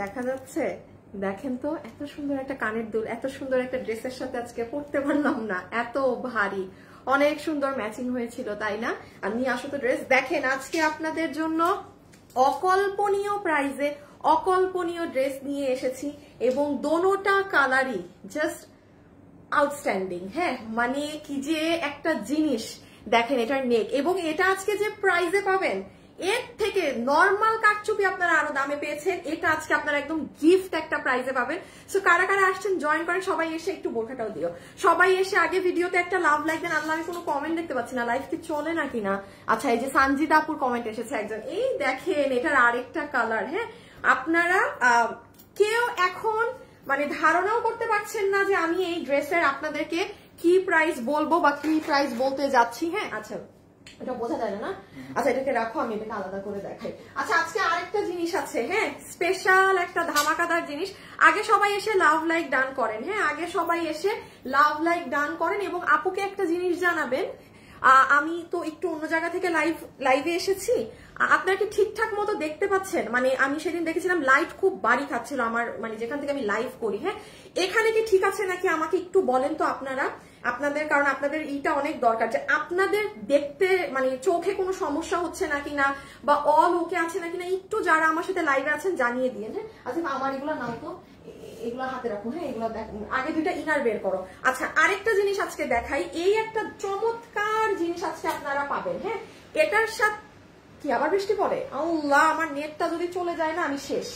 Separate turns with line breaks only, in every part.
দেখা যাচ্ছে? দেখেন তো, এত সুন্দর একটা কানের দুল এত সুন্দর একটা ড্রেসের সাথে আজকে পরতে পারলাম না, এত ভারী, অনেক সুন্দর ম্যাচিং হয়েছিল, তাই না? আর নিয়ে আসো তো ড্রেস। দেখেন আজকে আপনাদের জন্য অকল্পনীয় প্রাইজে অকল্পনীয় ড্রেস নিয়ে এসেছি, এবং দোনোটা কালারই জাস্ট আউটস্ট্যান্ডিং। হ্যাঁ, মানে কি যে একটা জিনিস। দেখেন এটার নেক, এবং এটা আজকে যে প্রাইজে পাবেন এর থেকে নর্মাল কাটচুপি আপনারা আরো দামে পেয়েছেন, এটা আজকে আপনারা একদম গিফট একটা প্রাইজে পাবেন। সো কারা কারা আসছেন জয়েন করেন, সবাই এসে একটু বোরখাটাও দিও, সবাই এসে আগে ভিডিওতে একটা লাভ লাইক দেন। আল্লাহ, আমি কোনো কমেন্ট দেখতে পাচ্ছি না, লাইভ কি চলে নাকি না? আচ্ছা, এই যে সানজিদা আপুর কমেন্ট এসেছে একজন, এই দেখেন এটার আরেকটা কালার। হ্যাঁ, আপনারা কেউ এখন মানে ধারণাও করতে পারছেন না যে আমি এই ড্রেসের আপনাদেরকে কি প্রাইস বলবো বা কি প্রাইস বলতে যাচ্ছি। হ্যাঁ, আচ্ছা এটা বোঝা যায় না। আচ্ছা, এটাকে রাখো, আমি এটাকে আলাদা করে দেখাই। আচ্ছা, আজকে আরেকটা জিনিস আছে। হ্যাঁ, স্পেশাল একটা ধামাকাদার জিনিস। আগে সবাই এসে লাভ লাইক ডান করেন। হ্যাঁ, আগে সবাই এসে লাভ লাইক ডান করেন, এবং আপুকে একটা জিনিস জানাবেন, আমি তো একটু অন্য জায়গা থেকে লাইভে এসেছি, আপনারা কি ঠিকঠাক মতো দেখতে পাচ্ছেন? মানে আমি সেদিন দেখেছিলাম লাইট খুব বাড়ি খাচ্ছিল আমার, মানে যেখান থেকে আমি লাইভ করি। হ্যাঁ, এখানে কি ঠিক আছে নাকি আমাকে একটু বলেন তো আপনারা, আপনাদের, কারণ আপনাদের এইটা অনেক দরকার যে আপনাদের দেখতে মানে চোখে কোনো সমস্যা হচ্ছে নাকি না, বা অল ওকে আছে নাকি না, একটু যারা আমার সাথে লাইভে আছেন জানিয়ে দিন। হ্যাঁ, আচ্ছা আমার এগুলো নাও তো, এগুলো হাতে রাখো। হ্যাঁ, এগুলো দেখো, আগে দুইটা ইনার বের করো। আচ্ছা, আরেকটা জিনিস আজকে দেখাই, এই একটা চমৎকার জিনিস আজকে আপনারা পাবেন। হ্যাঁ, এটার সাথে কি আবার বৃষ্টি পড়ে? আল্লাহ, আমার নেটটা যদি চলে যায় না আমি শেষ।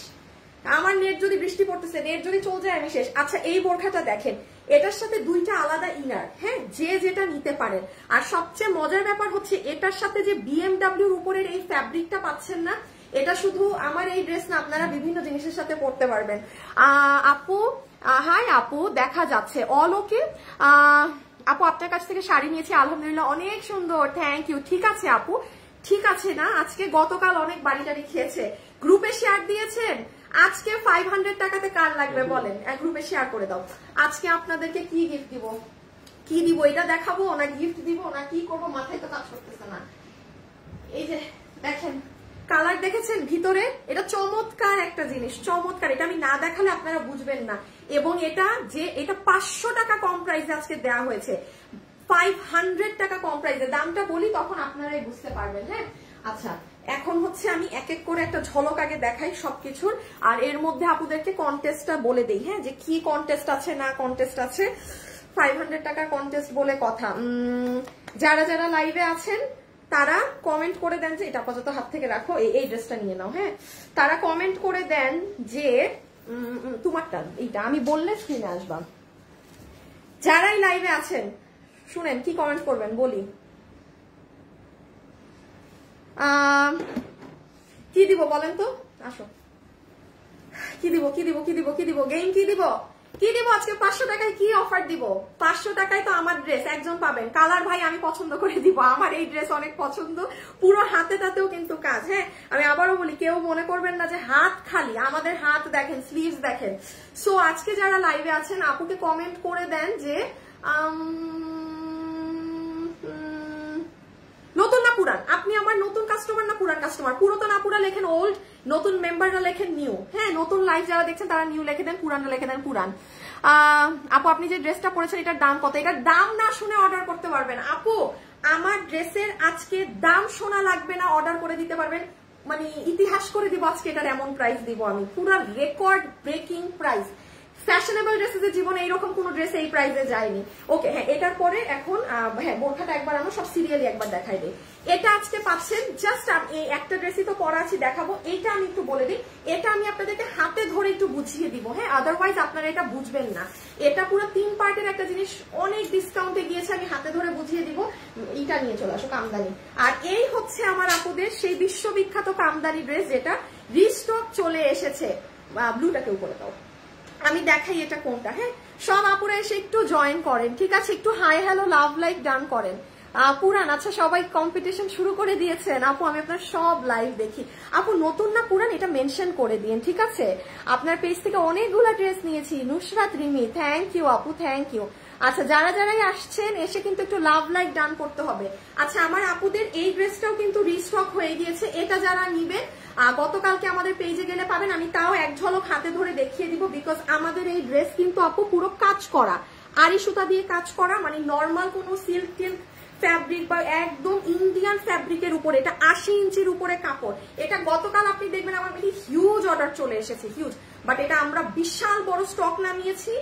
আমার নেট যদি বৃষ্টি পড়তেছে, নেট যদি চলে যায় আমি শেষ। আচ্ছা, এই বোরখাটা দেখেন, এটার সাথে দুইটা আলাদা ইনার। হ্যাঁ, যে যেটা নিতে পারেন। আর সবচেয়ে মজার ব্যাপার হচ্ছে এটার সাথে যে বিএমডাব্লিউর উপরের এই ফ্যাব্রিকটা পাচ্ছেন না, এটা শুধু আমার এই ড্রেস না, আপনারা বিভিন্ন জিনিসের সাথে পরতে পারবেন। আপু, হাই আপু, দেখা যাচ্ছে অল ওকে। আপু আপনার কাছ থেকে শাড়ি নিয়েছি, আলহামদুলিল্লাহ অনেক সুন্দর, থ্যাংক ইউ। ঠিক আছে আপু, ঠিক আছে না? আজকে গতকাল অনেক বাড়ি টাড়ি খেয়েছে, গ্রুপে শেয়ার দিয়েছেন। আজকে 500 টাকাতে কার লাগবে বলেন, গ্রুপে শেয়ার করে দাও। আজকে আপনাদেরকে কি গিফট দিব, কি দিব, এটা দেখাবো না গিফট দিব না কি করবো, মাথায় তো কাজ করতেছে না। এই যে দেখেন কালার দেখেছেন ভিতরে, এটা চমৎকার একটা জিনিস, চমৎকার। এটা আমি না দেখালে আপনারা বুঝবেন না। এবং এটা যে এটা 500 টাকা কম প্রাইসে আজকে দেওয়া হয়েছে, 500 টাকা কম প্রাইসে। দামটা বলি তখন আপনারাই বুঝতে পারবেন। হ্যাঁ, আচ্ছা এখন হচ্ছে আমি এক এক করে একটা ঝলক আগে দেখাই সবকিছুর, আর এর মধ্যে আপুদেরকে কন্টেস্টটা বলে দেই। হ্যাঁ, যে কি কন্টেস্ট আছে না কন্টেস্ট আছে। 500 টাকার কন্টেস্ট বলে কথা, যারা যারা লাইভে আছেন তারা কমেন্ট করে দেন যে, এটা আপাতত হাত থেকে রাখো, এই ড্রেসটা নিয়ে নাও। হ্যাঁ, তারা কমেন্ট করে দেন যে তোমারটা এইটা, আমি বললে স্ক্রিনে আসবা। যারাই লাইভে আছেন শুনেন কি কমেন্ট করবেন বলি। কি দিব বলেন তো, আসো কি দিব, কি দিব, কি দিব, কি দিব, গেম কি দিব, কি দিব আজকে? 500 টাকায় কি অফার দিব? 500 টাকায় তো আমার ড্রেস একজন পাবেন। কালার ভাই আমি পছন্দ করে দিব, আমার এই ড্রেস অনেক পছন্দ, পুরো হাতে তাতেও কিন্তু কাজ। হ্যাঁ, আমি আবারও বলি, কেউ মনে করবেন না যে হাত খালি, আমাদের হাত দেখেন, স্লিভস দেখেন। সো আজকে যারা লাইভে আছেন আপুকে কমেন্ট করে দেন যে নতুন না পুরান, আপনি আমার নতুন কাস্টমার না পুরান কাস্টমার? পুরাতন আপুরা লেখেন ওল্ড, নতুন মেম্বাররা লেখেন নিউ। হ্যাঁ, নতুন লাইভ যারা দেখছেন তারা নিউ লিখে দেন, পুরানরা লিখে দেন পুরান। আপু আপনি যে ড্রেসটা পরেছেন এটার দাম কত? এটার দাম না শুনে অর্ডার করতে পারবেন। আপু আমার ড্রেসের আজকে দাম শোনা লাগবে না, অর্ডার করে দিতে পারবেন। মানে ইতিহাস করে দিব আজকে, এটার এমন প্রাইস দিব আমি, পুরো রেকর্ড ব্রেকিং প্রাইস। ফ্যাশনেবল ড্রেসের জীবনে এইরকম কোন ড্রেস এই প্রাইসে যায়নি। ওকে, হ্যাঁ এটার পরে এখন হ্যাঁ বোরখাটা একবার আমরা সব সিরিয়ালি একবার দেখাই দিই। এটা আজকে পাচ্ছেন জাস্ট এই একটা ড্রেসই তো পরা আছি দেখাবো। এইটা আমি একটু বলে দিই, এটা আমি আপনাদেরকে হাতে ধরে একটু বুঝিয়ে দিব। হ্যাঁ, আদারওয়াইজ আপনারা এটা বুঝবেন না। এটা পুরো 3 পার্টের একটা জিনিস, অনেক ডিসকাউন্টে গিয়েছে, আমি হাতে ধরে বুঝিয়ে দিব। এইটা নিয়ে চলে আসো, কামদানি। আর এই হচ্ছে আমার আপুদের সেই বিশ্ববিখ্যাত কামদানি ড্রেস, যেটা রিস্টক চলে এসেছে। ব্লুটাকে উপরে দাও, আমি দেখাই এটা কোনটা। হ্যাঁ, সব আপুরা এসে একটু জয়েন করেন, ঠিক আছে? একটু hi hello love like done করেন। পুরান, আচ্ছা সবাই কম্পিটিশন শুরু করে দিয়েছেন। আপু আমি আপনার সব লাইভ দেখি। আপু নতুন না পুরান এটা মেনশন করে দিন, ঠিক আছে? আপনার পেজ থেকে অনেকগুলো ড্রেস নিয়েছি। নুসরাত রিমি, থ্যাংক ইউ আপু, থ্যাংক ইউ। আচ্ছা, যারা যারাই আসছেন এসে কিন্তু একটু লাভ লাইক ডান করতে হবে। আচ্ছা, আমার আপুদের এই ড্রেসটাও কিন্তু রিস্টক হয়ে গিয়েছে। এটা যারা নিবেন গতকালকে আমাদের পেজে গেলে পাবেন। আমি তাও এক ঝলক হাতে ধরে দেখিয়ে দিব, বিকজ আমাদের এই ড্রেস কিন্তু আপু পুরো কাজ করা, আড়ি সুতা দিয়ে কাজ করা, মানে নর্মাল কোনো সিল্ক টিল্ক ফ্যাব্রিক বা একদম ইন্ডিয়ান ফ্যাব্রিকের উপরে। এটা 80 ইঞ্চির উপরে কাপড়। এটা গতকাল আপনি দেখবেন আমার কাছে হিউজ অর্ডার চলে এসেছে, হিউজ। বাট এটা আমরা বিশাল বড় স্টক নামিয়েছি।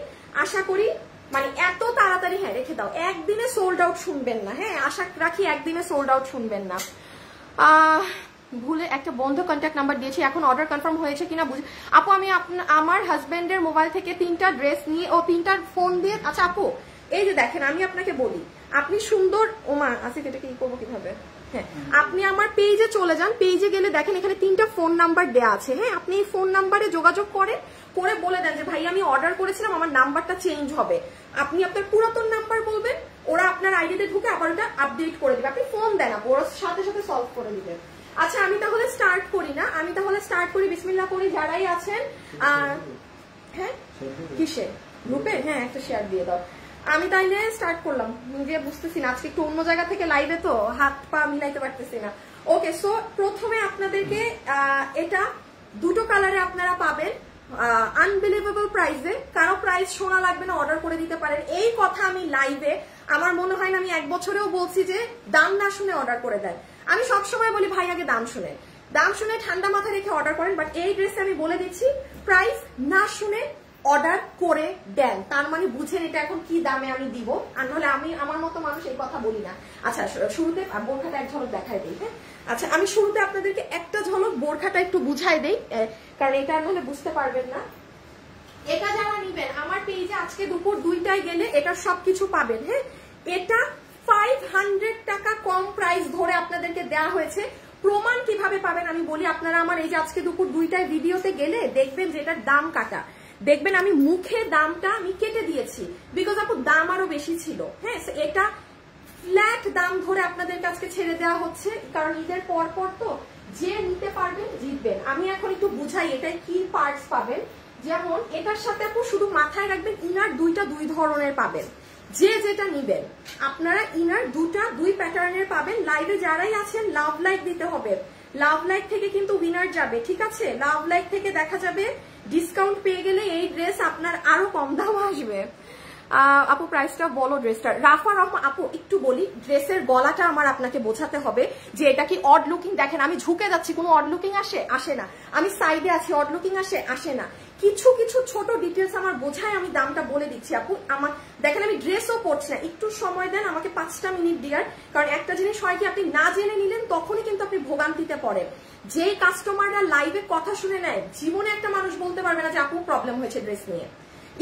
আশা করি মানে এত তাড়াতাড়ি, হ্যাঁ রেখে দাও, একদিনে সোল্ড আউট শুনবেন না। হ্যাঁ, আশা রাখি একদিনে সোল্ড আউট শুনবেন না। ভুলে একটা বন্ধ কন্ট্যাক্ট নাম্বার দিয়েছি, এখন অর্ডার কনফার্ম হয়েছে কিনা বুঝি। আপু আমি আমার হাজবেন্ডের মোবাইল থেকে 3টা ড্রেস নিয়ে ও 3টা ফোন দিয়ে, আচ্ছা আপু এই যে দেখেন আমি আপনাকে বলি, আপনি সুন্দর ওমা আজকে এটাকে কি করবো কিভাবে, হ্যাঁ আপনি আমার পেজে চলে যান, পেজে গেলে দেখেন এখানে 3টা ফোন নাম্বার দেওয়া আছে। হ্যাঁ, আপনি এই ফোন নাম্বারে যোগাযোগ করে বলে দেন যে ভাই আমি অর্ডার করেছিলাম, আমার নাম্বারটা চেঞ্জ হবে। আপনি আপনার পুরাতন নাম্বার বলবেন, ওরা আপনার আইডিতে ঢুকে আবার ওটা আপডেট করে দিবে। আপনি ফোন দেন, ওরা সাথে সাথে সলভ করে দিবে। আচ্ছা, আমি তাহলে স্টার্ট করি না, আমি তাহলে স্টার্ট করি, বিসমিল্লাহ করি। যারাই আছেন হ্যাঁ কিসে গ্রুপে, হ্যাঁ একটা শেয়ার দিয়ে দাও। আমি তাইলে স্টার্ট করলাম, নিজে বুঝতেছি না, আজকে একটু অন্য জায়গা থেকে লাইভে তো হাত পা মিলাইতে পারতেছি না। ওকে, সো প্রথমে আপনাদেরকে এটা 2টো কালারে আপনারা পাবেন আনবিলিভেবল প্রাইসে। কারো প্রাইস শোনা লাগবে না, অর্ডার করে দিতে পারেন। এই কথা আমি লাইভে আমার মনে হয় না আমি 1 বছরেও বলছি যে দাম না শুনে অর্ডার করে দেন। আমি সবসময় বলি ভাই আগে দাম শুনে ঠান্ডা মাথা রেখে অর্ডার করেন। বাট এই ড্রেসে আমি বলে দিচ্ছি প্রাইস না শুনে অর্ডার করে দেন, তার মানে বুঝেন এটা এখন কি দামে আমি দিব। আর নাহলে আমি আমার মতো মানুষ এই কথা বলি না। আচ্ছা, শুরুতে বোরখাটা এক ঝলক দেখাই দিই। হ্যাঁ, আচ্ছা আমি শুরুতে আপনাদেরকে একটা ঝলক বোরখাটা একটু বুঝাই দেই, কারণ এটা নাহলে বুঝতে পারবেন না। এটা যারা নিবেন আমার পেজে আজকে দুপুর 2টায় গেলে এটা সবকিছু পাবেন। হ্যাঁ, এটা 500 টাকা কম প্রাইস ধরে আপনাদেরকে দেওয়া হয়েছে। প্রমাণ কিভাবে পাবেন আমি বলি। আপনারা আমার এই যে আজকে দুপুর 2টায় ভিডিওতে গেলে দেখবেন যে এটার দাম কাটা, দেখবেন আমি মুখে দামটা আমি কেটে দিয়েছি, বিকজ আপু দাম আরো বেশি ছিল। হ্যাঁ, এটা ফ্ল্যাট দাম ধরে আপনাদের কাছে ছেড়ে দেওয়া হচ্ছে, কারণ ঈদের পর তো যে নিতে পারবেন জিতবেন। আমি এখন একটু বুঝাই এটাই কি পার্টস পাবেন। যেমন এটার সাথে আপু শুধু মাথায় রাখবেন ইনার 2 ধরনের পাবেন। যে যেটা নিবেন আপনারা ইনার 2 প্যাটার্নের পাবেন। লাইভে যারাই আছেন লাভ লাইক দিতে হবে, লাভ লাইক থেকে কিন্তু উইনার যাবে, ঠিক আছে? লাভ লাইক থেকে দেখা যাবে ডিসকাউন্ট পেয়ে গেলে এই ড্রেস আপনার আরো কম দাম আসবে। আপু প্রাইসটা বলো ড্রেসটার। রাফা রহমান আপু একটু বলি, ড্রেসের গলাটা আমার আপনাকে বোঝাতে হবে যে এটা কি অড লুকিং। দেখেন আমি ঝুঁকে যাচ্ছি, কোনো অড লুকিং আসে না। আমি সাইডে আছি, অড লুকিং আসে না। কিছু ছোট ডিটেলস আমার বোঝায় আমি দামটা বলে দিচ্ছি আপু। আমার দেখেন আমি ড্রেসও পরছি না, একটু সময় দেন আমাকে 5টা মিনিট ডিয়ার। কারণ একটা জিনিস হয় কি, আপনি না জেনে নিলেন তখনই কিন্তু আপনি ভোগান্তিতে পড়েন। যে কাস্টমাররা লাইভে কথা শুনে নেয়, জীবনে একটা মানুষ বলতে পারবে না যে আপু প্রবলেম হয়েছে ড্রেস নিয়ে।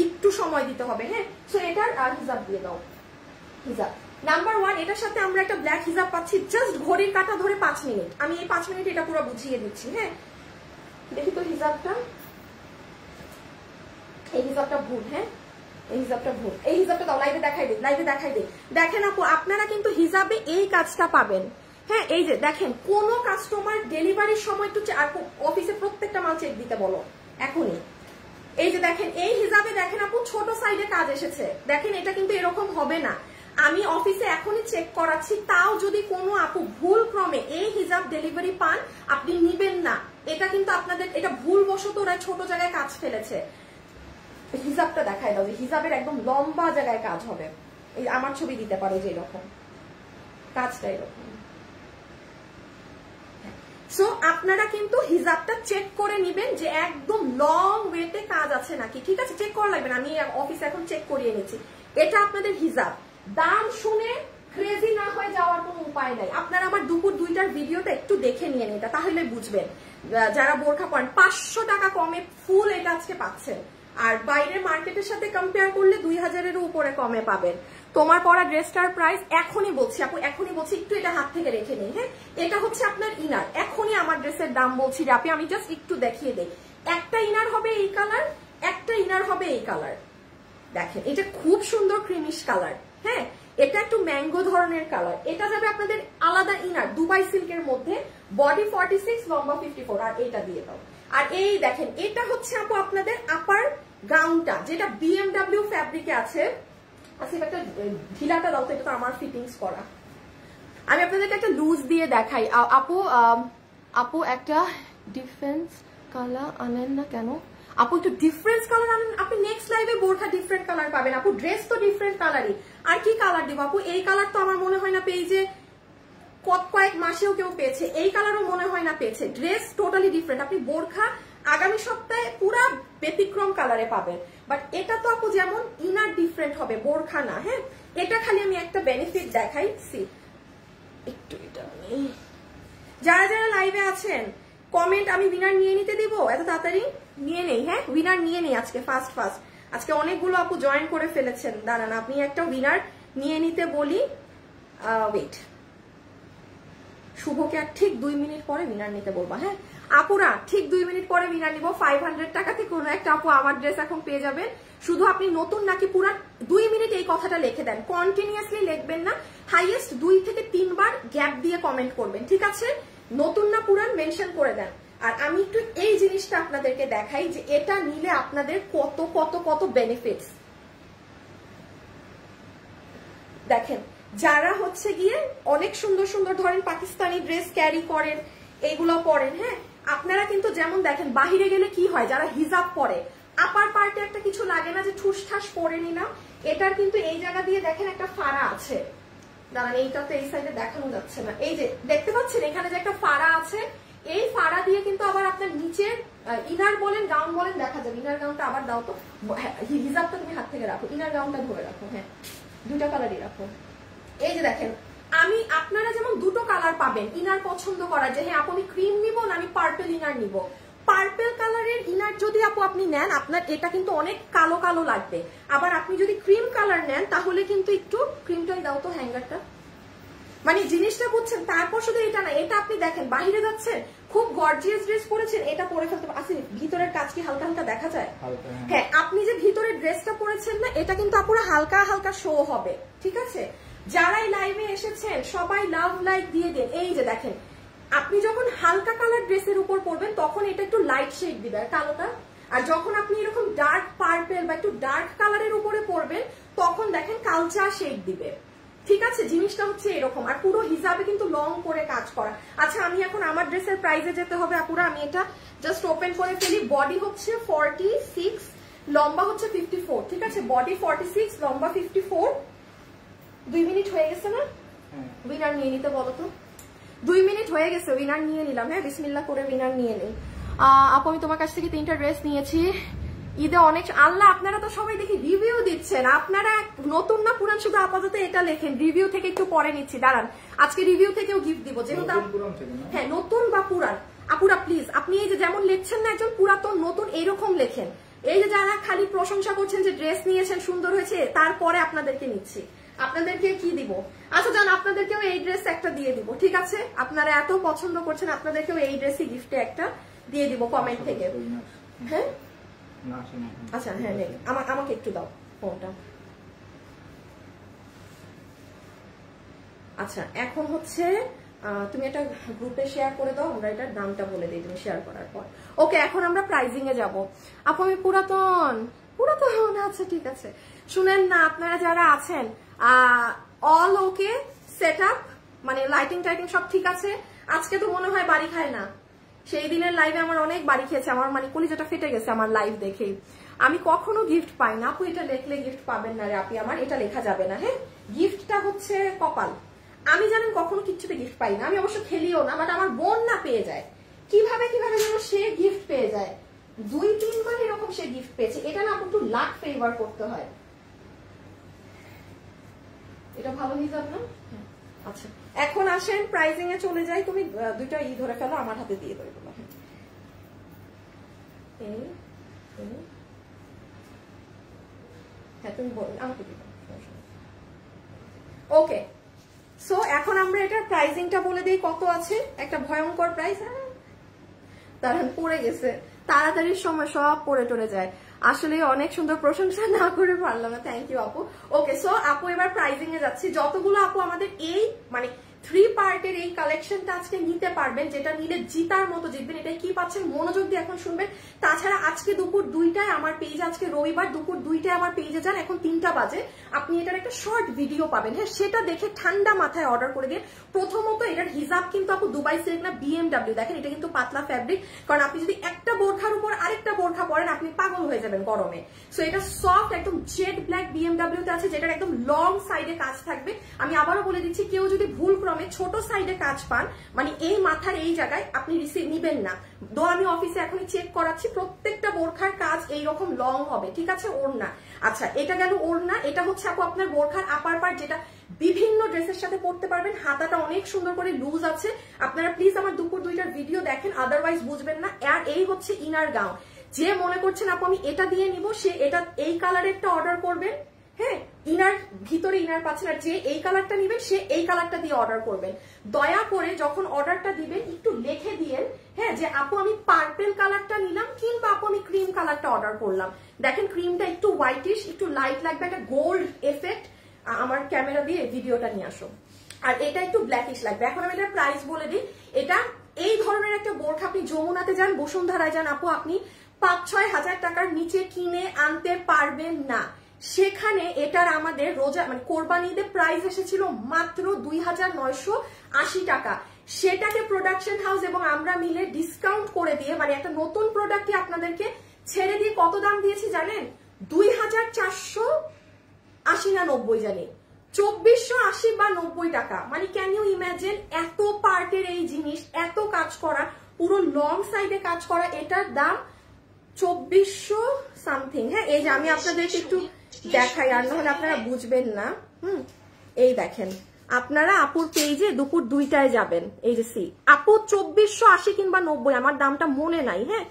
একটু সময় দিতে হবে। হ্যাঁ, সো এটার হিজাব দিয়ে দাও। হিজাব নাম্বার 1, এটার সাথে আমরা একটা ব্ল্যাক হিজাব পাচ্ছি, জাস্ট ঘড়ির কাঁটা ধরে 5 মিনিট। আমি এই 5 মিনিট এটা পুরো বুঝিয়ে দিচ্ছি। হ্যাঁ, দেখি তো হিজাবটা, এই হিজাবটা ভুল। হ্যাঁ, এই হিজাবটা ভুল, এই হিজাবটা দাও, লাইভে দেখাই দিই। দেখেন আপু আপনারা কিন্তু হিজাবে এই কাজটা পাবেন। হ্যাঁ, এই যে দেখেন কোন কাস্টমার ডেলিভারির সময় একটু অফিসে প্রত্যেকটা মাল চেক দিতে বলো এখনই। এই যে দেখেন এই হিজাবে দেখেন আপু ছোট সাইডে কাজ এসেছে। দেখেন এটা কিন্তু এরকম হবে না, আমি অফিসে এখনই চেক করাচ্ছি। তাও যদি কোনো আপু ভুল ক্রমে এই হিজাব ডেলিভারি পান, আপনি নিবেন না। এটা কিন্তু আপনাদের এটা ভুলবশত ওরা ছোট জায়গায় কাজ ফেলেছে। হিজাবটা দেখায় দাও, যে হিজাবের একদম লম্বা জায়গায় কাজ হবে। এই আমার ছবি দিতে পারো যে এরকম কাজটা এরকম। সো আপনারা কিন্তু হিজাবটা চেক করে নিবেন যে একদম লং ওয়েতে কাজ আছে নাকি, ঠিক আছে? চেক করা লাগবে না, আমি অফিসে এখন চেক করিয়ে নিচ্ছি। এটা আপনাদের হিজাব। দাম শুনে ক্রেজি না হয়ে যাওয়ার কোনো উপায় নাই। আপনারা আমার দুপুর 2টার ভিডিওটা একটু দেখে নিয়ে নিন, তাহলে বুঝবেন। যারা বোরখা পরেন 500 টাকা কমে ফুল এটা আজকে পাচ্ছেন। আর বাইরের মার্কেটের সাথে কম্পেয়ার করলে 2000-এর উপরে কমে পাবেন। তোমার পরা ড্রেসটার প্রাইস এখনই বলছি আপু, এখনই বলছি, একটু এটা হাত থেকে রেখে নিই। হ্যাঁ, এটা হচ্ছে আপনার ইনার। এখনই আমার ড্রেসের দাম বলছি রাপি, আমি জাস্ট একটু দেখিয়ে দেই। একটা ইনার হবে এই কালার, একটা ইনার হবে এই কালার। দেখেন এটা খুব সুন্দর ক্রিমিশ কালার। হ্যাঁ, এটা একটু ম্যাঙ্গো ধরনের কালার। এটা যাবে আপনাদের আলাদা ইনার দুবাই সিল্কের মধ্যে, বডি 46, লম্বা 54। আর এটা দিয়ে দাও। আর এই দেখেন এটা হচ্ছে আপু আপনাদের আপার গাউনটা, যেটা BMW ফ্যাব্রিকে আছে। আসিফ একটা ঢিলাটা দাও তো, এটা তো আমার ফিটিংস করা। আমি আপনাদেরকে একটা লুজ দিয়ে দেখাই। আপু একটা ডিফারেন্স কালার আনেন না কেন? আপু একটু ডিফারেন্স কালার আনেন। আপনি নেক্সট লাইভে বোরখা ডিফারেন্ট কালার পাবেন আপু, ড্রেস তো ডিফারেন্ট কালারই। আর কি কালার দিব আপু? এই কালার তো আমার মনে হয় না পেজে কয়েক মাসেও কেউ পেয়েছে, এই কালারও মনে হয় না পেয়েছে। Dress totally different. আপনি বোরখা আগামী সপ্তাহে পুরা ব্যতিক্রম কালারে পাবেন, বাট এটা তো আপু যেমন ইনার ডিফারেন্ট হবে, বোরখা না। হ্যাঁ, এটা খালি আমি একটা বেনিফিট দেখাই। সি একটু এটা যারা যারা লাইভে আছেন কমেন্ট, আমি উইনার নিয়ে নিতে দিব এত তাড়াতাড়ি? নিয়ে নেই। হ্যাঁ, উইনার নিয়ে নেই আজকে ফার্স্ট। আজকে অনেকগুলো আপু জয়েন করে ফেলেছেন। দাঁড়ান, আপনি একটা উইনার নিয়ে নিতে বলি। ওয়েট, শুভকে আর ঠিক 2 মিনিট পরে উইনার নিতে বলবা। হ্যাঁ আপুরা, ঠিক 2 মিনিট পরে উইনার নিব। 500 টাকাতে কোনো একটা আপু আমার ড্রেস এখন পেয়ে যাবেন। শুধু আপনি নতুন নাকি পুরান 2 মিনিট এই কথাটা লিখে দেন, কন্টিনিউয়াসলি লিখবেন না, হাইয়েস্ট 2 থেকে 3 বার গ্যাপ দিয়ে কমেন্ট করবেন, ঠিক আছে? নতুন না পুরান মেনশন করে দেন। আর আমি একটু এই জিনিসটা আপনাদেরকে দেখাই যে এটা নিলে আপনাদের কত কত কত বেনিফিটস। দেখেন, যারা হচ্ছে গিয়ে অনেক সুন্দর সুন্দর ধরেন পাকিস্তানি ড্রেস ক্যারি করেন, এইগুলো পরেন, হ্যাঁ আপনারা কিন্তু যেমন দেখেন বাহিরে গেলে কি হয়, যারা হিজাব পরে আপার পার্টে একটা কিছু লাগে না যে ঠুসঠাস পরে নিলাম। এটার কিন্তু এই জায়গা দিয়ে দেখেন একটা ফাড়া আছে। দাঁড়ান, এইটা তো এই সাইডে দেখানো যাচ্ছে না। এই যে দেখতে পাচ্ছেন এখানে যে একটা ফাড়া আছে, এই ফাড়া দিয়ে কিন্তু আবার আপনার নিচের ইনার বলেন গাউন বলেন দেখা যাবে। ইনার গাউনটা আবার দাও তো, হিজাবটা তুমি হাত থেকে রাখো, ইনার গাউনটা ধরে রাখো। হ্যাঁ, 2টা কালারই রাখো। এই যে দেখেন, আমি আপনারা যেমন 2টো কালার পাবেন ইনার পছন্দ করার, যে হ্যাঁ আপু আমি ক্রিম নিব না আমি পার্পল ইনার নিব। পার্পল কালারের ইনার যদি আপু আপনি নেন, আপনার এটা কিন্তু অনেক কালো কালো লাগবে। আবার আপনি যদি ক্রিম কালার নেন তাহলে কিন্তু একটু, ক্রিমটাই দাও তো হ্যাঙ্গারটা, মানে জিনিসটা বুঝছেন। তারপর শুধু এটা না, এটা আপনি দেখেন বাহিরে যাচ্ছেন খুব গর্জিয়াস ড্রেস পরেছেন, এটা পরে ফেলতে আসেন, ভিতরের কাজ কি হালকা হালকা দেখা যায়? হ্যাঁ, আপনি যে ভিতরের ড্রেসটা পরেছেন না, এটা কিন্তু আপুরা হালকা হালকা শো হবে, ঠিক আছে? যারাই লাইভে এসেছেন সবাই লাভ লাইক দিয়ে দিন। এই যে দেখেন, আপনি যখন হালকা কালার ড্রেসের উপর পরবেন তখন এটা একটু লাইট শেড দিবে কালোটা, আর যখন আপনি এরকম ডার্ক পার্পল বা একটু ডার্ক কালারের উপরে পরবেন তখন দেখেন কালচা শেড দিবে, ঠিক আছে? জিনিসটা হচ্ছে এরকম। আর পুরো হিসাবে কিন্তু লং করে কাজ করা। আচ্ছা, আমি এখন আমার ড্রেসের প্রাইসে যেতে হবে আপুরা, আমি এটা জাস্ট ওপেন করে ফেলি। বডি হচ্ছে 46, লম্বা হচ্ছে 54, ঠিক আছে? বডি 46, লম্বা 54। 2 মিনিট হয়ে গেছে না? উইনার নিয়ে নিতে বলো তো। 2 মিনিট হয়ে গেছে, উইনার নিয়ে নিলাম। হ্যাঁ, বিসমিল্লাহ করে উইনার নিয়ে নেই। আপু আমি তোমার কাছ থেকে 3টা ড্রেস নিয়েছি ঈদে অনেক। আল্লাহ, আপনারা তো সবাই দেখি রিভিউ দিচ্ছেন, আপনারা নতুন না পুরান শুধু আপাতত এটা লেখেন। রিভিউ থেকে একটু পরে নিচ্ছি, দাঁড়ান আজকে রিভিউ থেকেও গিফট দিব যেহেতু। হ্যাঁ, নতুন বা পুরান আপুরা প্লিজ আপনি এই যে যেমন লিখছেন না একজন পুরাতন নতুন এইরকম লেখেন। এই যে যারা খালি প্রশংসা করছেন যে ড্রেস নিয়েছেন সুন্দর হয়েছে, তারপরে আপনাদেরকে নিচ্ছি। আপনাদেরকে কি দিব? আচ্ছা জান, আপনাদেরকেও এই ড্রেস একটা দিয়ে দিব, ঠিক আছে? আপনারা এত পছন্দ করছেন, আপনাদেরকেও এই ড্রেসই গিফটে একটা দিয়ে দিব কমেন্ট থেকে। হ্যাঁ আচ্ছা, হ্যাঁ নেই, আমাকে একটু দাও ফোনটা। আচ্ছা, এখন হচ্ছে তুমি এটা গ্রুপে শেয়ার করে দাও, আমরা এটার দামটা বলে দিই তুমি শেয়ার করার পর। ওকে, এখন আমরা প্রাইজিং এ যাব। আপু আমি পুরাতন। আচ্ছা ঠিক আছে, শুনেন না আপনারা যারা আছেন অল ওকে, সেট আপ মানে লাইটিং টাইটিং সব ঠিক আছে। আজকে তো মনে হয় বাড়ি খায় না, সেই দিনের লাইভে আমার অনেক বাড়ি খেয়েছে, আমার মানে কলিজাটা ফেটে গেছে আমার লাইভ দেখেই। আমি কখনো গিফট পাই না আপু, এটা লেখলে গিফট পাবেন না রে আপি আমার, এটা লেখা যাবে না। হ্যাঁ, গিফটটা হচ্ছে কপাল। আমি জানেন কখনো কিচ্ছুতে গিফট পাই না, আমি অবশ্য খেলিও না, বাট আমার বোন না পেয়ে যায় কিভাবে যেন সে গিফট পেয়ে যায়। 2-3 বার এরকম সে গিফট পেয়েছে। এটা না আপু একটু লাক ফেভার করতে হয়। এটা ভালো হিসাব না? আচ্ছা, এখন আসেন প্রাইজিং এ চলে যাই। তুমি 2টা ধরে ফেলো, আমার হাতে দিয়ে দেবো। হ্যাঁ তুমি বল, আমাকে দিবে। ওকে, সো এখন আমরা এটার প্রাইজিংটা বলে দিই কত আছে। একটা ভয়ঙ্কর প্রাইস, দাঁড়ান পড়ে গেছে, তাড়াতাড়ির সময় সব পড়ে টরে যায়। আসলে অনেক সুন্দর প্রশংসা না করে পারলাম না, থ্যাংক ইউ আপু। ওকে, সো আপু এবার প্রাইজিং এ যাচ্ছি। যতগুলো আপু আমাদের এই মানে 3 পার্টের এই কালেকশনটা আজকে নিতে পারবেন, যেটা নিলে জিতার মতো জিতবেন। এটা কি পাচ্ছেন মনোযোগ দিয়ে এখন শুনবেন। তাছাড়া আজকে দুপুর 2টায় আমার পেজে, আজকে রবিবার দুপুর 2টায় আমার পেজে যান, এখন 3টা বাজে, আপনি এটার একটা শর্ট ভিডিও পাবেন। হ্যাঁ, সেটা দেখে ঠান্ডা মাথায় অর্ডার করে দিয়ে। প্রথমত এটার হিজাব কিন্তু আপু দুবাই সিল্ক না, BMW। দেখেন এটা কিন্তু পাতলা ফ্যাব্রিক, কারণ আপনি যদি একটা বোরখার উপর আরেকটা বোরখা পরেন আপনি পাগল হয়ে যাবেন গরমে। সো এটা সফট একদম জেড ব্ল্যাক BMW তে আছে, যেটার একদম লং সাইডে কাজ থাকবে। আমি আবারও বলে দিচ্ছি, কেউ যদি ভুল ক্রমে ছোট সাইডে কাজ পান, মানে এই মাথার এই জায়গায়, আপনি রিসিভ নিবেন না। আমি অফিসে এখনই চেক করাচ্ছি, প্রত্যেকটা বোরখার কাজ এইরকম লং হবে, ঠিক আছে? ওড়না, আচ্ছা এটা গেল ওড়না। এটা হচ্ছে আপু আপনার বোরখার আপার পার্ট, যেটা বিভিন্ন ড্রেসের সাথে পরতে পারবেন। হাতাটা অনেক সুন্দর করে লুজ আছে। আপনারা প্লিজ আমার দুপুর 2টার ভিডিও দেখেন, আদারওয়াইজ বুঝবেন না। আর এই হচ্ছে ইনার গাউন। যে মনে করছেন আপু আমি এটা দিয়ে নিব, সে এটা এই কালারেরটা অর্ডার করবেন। হ্যাঁ, ইনার ভিতরে ইনার পাচ্ছেন, আর যে এই কালারটা নিবেন সে এই কালারটা দিয়ে অর্ডার করবেন। দয়া করে যখন অর্ডারটা দিবেন একটু লিখে দিয়েন, হ্যাঁ, যে আপু আমি পার্পল কালারটা নিলাম, কিংবা আপু আমি ক্রিম কালারটা অর্ডার করলাম। দেখেন ক্রিমটা একটু হোয়াইটিশ, একটু লাইট লাগবে, একটা গোল্ড এফেক্ট। আমার ক্যামেরা দিয়ে ভিডিওটা নিয়ে আসো। আর এটা একটু ব্ল্যাকিশ লাগবে। এখন আমি এটার প্রাইস বলে দিই। এটা এই ধরনের একটা বোরখা আপনি যমুনাতে যান, বসুন্ধরায় যান আপু, আপনি 5-6 হাজার টাকার নিচে কিনে আনতে পারবেন না। সেখানে এটার আমাদের রোজা মানে কোরবানি ঈদে প্রাইস এসেছিল মাত্র 2980 টাকা। সেটাকে প্রোডাকশন হাউস এবং আমরা মিলে ডিসকাউন্ট করে দিয়ে, মানে একটা নতুন প্রোডাক্টই আপনাদেরকে ছেড়ে দিয়ে কত দাম দিয়েছি জানেন? 2480 না 90 জানি, 2480 বা 90 টাকা। মানে ক্যান ইউ ইমাজিন? এত পার্টের এই জিনিস, এত কাজ করা, পুরো লং সাইডে কাজ করা, এটার দাম 2400 সামথিং। হ্যাঁ, এই যে আমি আপনাদেরকে একটু দেখাই, আর নাহলে আপনারা বুঝবেন না। এই দেখেন, আপনারা আপুর পেজে দুপুর 2টায় যাবেন, এই যে সি আপু 2480 কিংবা 90, আমার দামটা মনে নাই। হ্যাঁ,